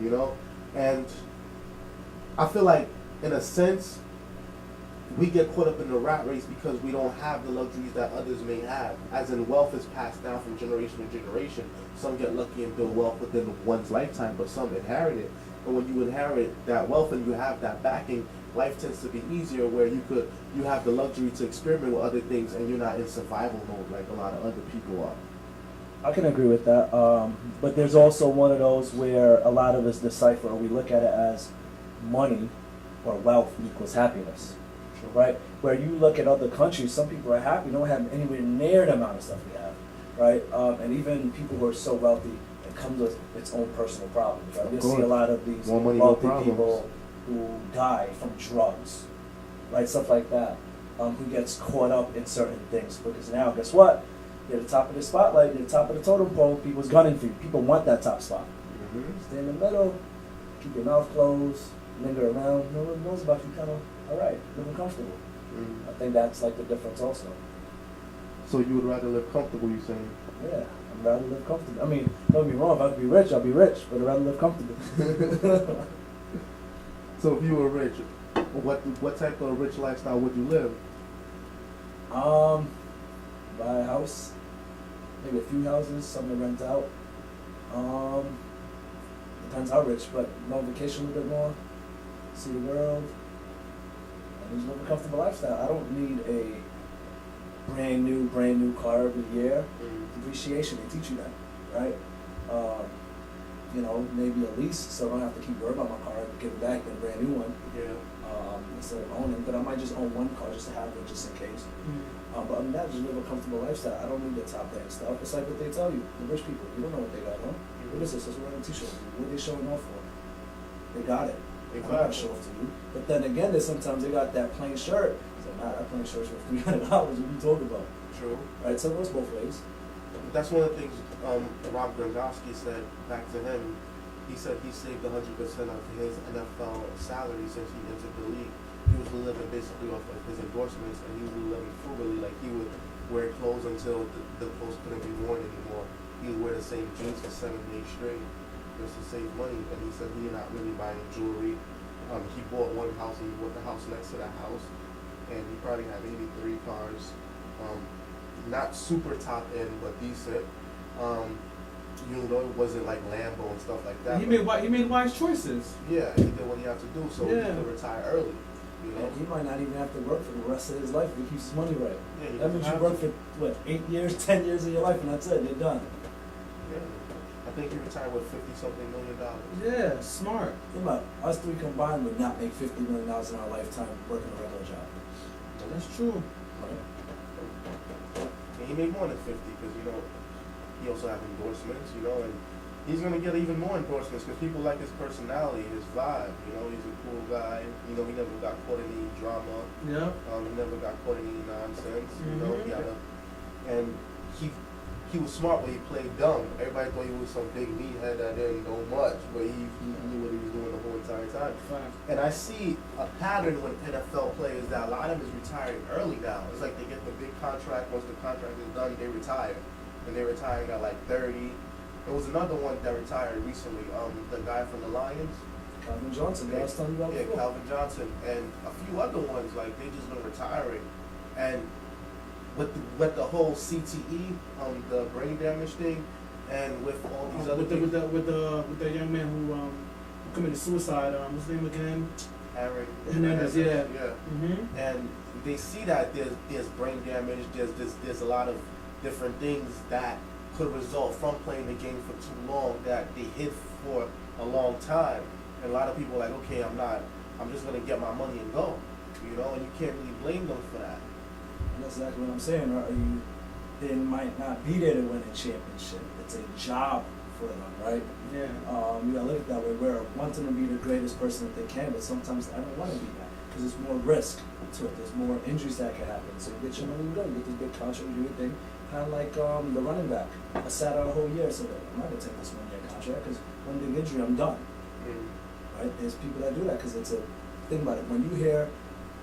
And I feel like, in a sense, we get caught up in the rat race because we don't have the luxuries that others may have. As in, wealth is passed down from generation to generation. Some get lucky and build wealth within one's lifetime, but some inherit it. But when you inherit that wealth and you have that backing, life tends to be easier, where you have the luxury to experiment with other things, and you're not in survival mode like a lot of other people are. I can agree with that. But there's also one of those where a lot of us decipher, or we look at it as money or wealth equals happiness. Right? Where you look at other countries, some people are happy, don't have anywhere near the amount of stuff we have. Right? And even people who are so wealthy, it comes with its own personal problems. Right? You see a lot of these More money, wealthy more people who die from drugs, right? Stuff like that. Who gets caught up in certain things. Because now, guess what? You're at the top of the spotlight, you're at the top of the totem pole, people's gunning for you. People want that top spot. Stay in the middle, keep your mouth closed, linger around. No one knows about you, kind of, all right, living comfortable. I think that's like the difference also. So you would rather live comfortable, you saying? Yeah, I'd rather live comfortable. I mean, don't get me wrong, if I could be rich, I'd be rich, but I'd rather live comfortable. So if you were rich, what type of rich lifestyle would you live? Buy a house, maybe a few houses, some to rent out. Depends how rich, but go on vacation a little bit more, see the world, and just live a comfortable lifestyle. I don't need a brand new car every year. Depreciation, they teach you that, right? Maybe a lease, so I don't have to keep worrying about my car, give it back, get a brand new one. Yeah. Instead of owning, but I might just own one car just to have it, just in case. But other than that, just live a comfortable lifestyle. I don't need the top end stuff. It's like what they tell you, the rich people. You don't know what they got on. What is this? It's a random t-shirt. What are they showing off for? They got it. I'm not gonna show off to you. But then again, there's sometimes they got that plain shirt. So nah, that plain shirt's worth $300. What are you talking about? True. Right? So it goes both ways. That's one of the things Rob Gronkowski said back to him. He said he saved 100% of his NFL salary since he entered the league. He was living basically off of his endorsements, and he was living frugally. Like, he would wear clothes until the clothes couldn't be worn anymore. He would wear the same jeans for 7 days straight just to save money. And he said he did not really buy any jewelry. He bought one house, and he bought the house next to that house, and he probably had maybe 3 cars. Not super top end, but decent. It wasn't like Lambo and stuff like that. He made wise choices. Yeah, he did what he had to do, so he could retire early. And he might not even have to work for the rest of his life if he keeps his money right. Yeah, That means you work for 8 years, 10 years of your life, and that's it. You're done. Yeah. I think he retired with $50-something million. Yeah, smart. Think about it. Us three combined would not make $50 million in our lifetime working a regular job. That's true. Right? And he made more than 50 because he also have endorsements, and he's gonna get even more endorsements because people like his personality, his vibe. He's a cool guy. He never got caught in any drama. Yeah. He never got caught in any nonsense. Mhm. He was smart when he played dumb. Everybody thought he was some big meathead that didn't know much, but he knew what he was doing the whole entire time. Fine. And I see a pattern with NFL players that a lot of them is retiring early now. It's like they get the big contract. Once the contract is done, they retire. And they're retiring at like 30. There was another one that retired recently. The guy from the Lions. Calvin Johnson, I was telling you about before. Calvin Johnson. And a few other ones, like, they just been retiring. And with the whole CTE, the brain damage thing, and with all these other with things, the young man who committed suicide. What's his name again? Eric Hernandez. Yeah. Mm-hmm. And they see that there's brain damage, there's a lot of different things that could result from playing the game for too long that they hid for a long time. And a lot of people are like, okay, I'm just gonna get my money and go, you know, and you can't really blame them for that. And that's exactly what I'm saying. Right? They might not be there to win a championship. It's a job for them, right? Yeah. You gotta look at it that way. We're wanting to be the greatest person that they can, but sometimes I don't want to be that because there's more risk to it. There's more injuries that can happen. So you get your money and go. You get this big contract, you do your thing. Kind of like the running back. I sat out a whole year, so I'm not gonna take this 1 year contract because one big injury, I'm done. Right? There's people that do that because it's a thing about it. When you hear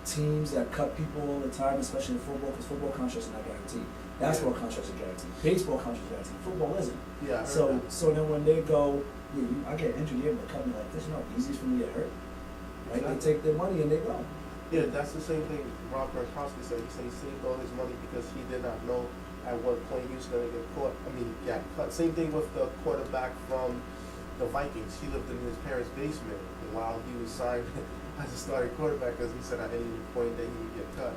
teams that cut people all the time, especially in football, because football contracts are not guaranteed. Basketball contracts are guaranteed. Baseball contracts are guaranteed. Football isn't. Yeah. So then when they go, I get injured, you're able to cut me like this. You know how easy it's for me to get hurt. Right? They take their money and they go. Yeah, that's the same thing Rob Gronkowski said. He said he saved all his money because he did not know at what point he was going to get caught. Get cut. Same thing with the quarterback from the Vikings. He lived in his parents' basement while he was signed as a starting quarterback because he said at any point that he would get cut.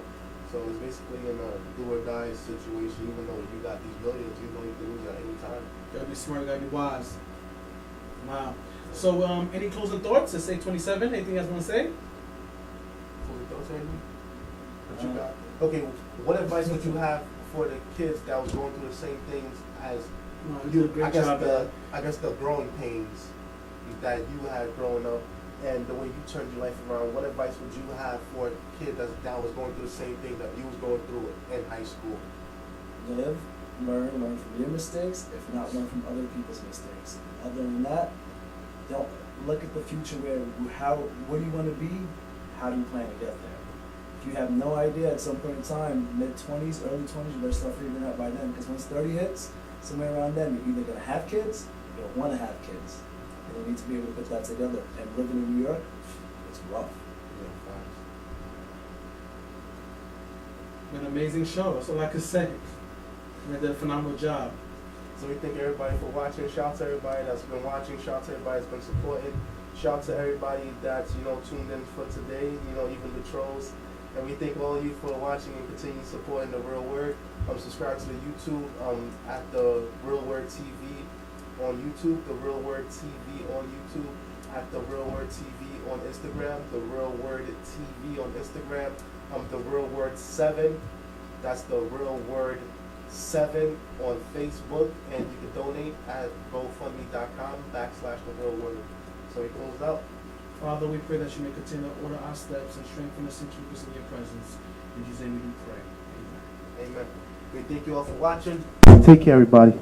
So it's basically in a do or die situation. Even though you got these millions, you know you can lose at any time. Gotta be smart, gotta be wise. Wow. So, any closing thoughts? It's 8:27. Anything you guys want to say? What you got? Okay, what advice would you have for the kids that was going through the same things as You did a great I guess job. I guess the growing pains that you had growing up and the way you turned your life around? What advice would you have for a kid that was going through the same thing that you was going through in high school? Live, learn from your mistakes, if not learn from other people's mistakes. Other than that, don't look at the future what do you want to be, how do you plan to get there? If you have no idea at some point in time, mid-20s, early 20s, you better start figuring it out by then, because once 30 hits, somewhere around then, you're either going to have kids, or you don't want to have kids. And you need to be able to put that together. And living in New York, it's rough. An amazing show. That's all I could say. You did a phenomenal job. So we thank everybody for watching. Shout out to everybody that's been watching. Shout out to everybody that's been supporting. Shout out to everybody that's tuned in for today. Even the trolls. And we thank all of you for watching and continue supporting the Real Word. Subscribe to the YouTube at the Real Word TV on YouTube, the Real Word TV on YouTube, at the Real Word TV on Instagram, the Real Word TV on Instagram, the Real Word 7. That's the Real Word 7 on Facebook, and you can donate at gofundme.com/the Real Word. So we close out. Father, we pray that you may continue to order our steps and strengthen us and keep us in your presence. In Jesus' name we do pray. Amen. Amen. We thank you all for watching. Take care, everybody.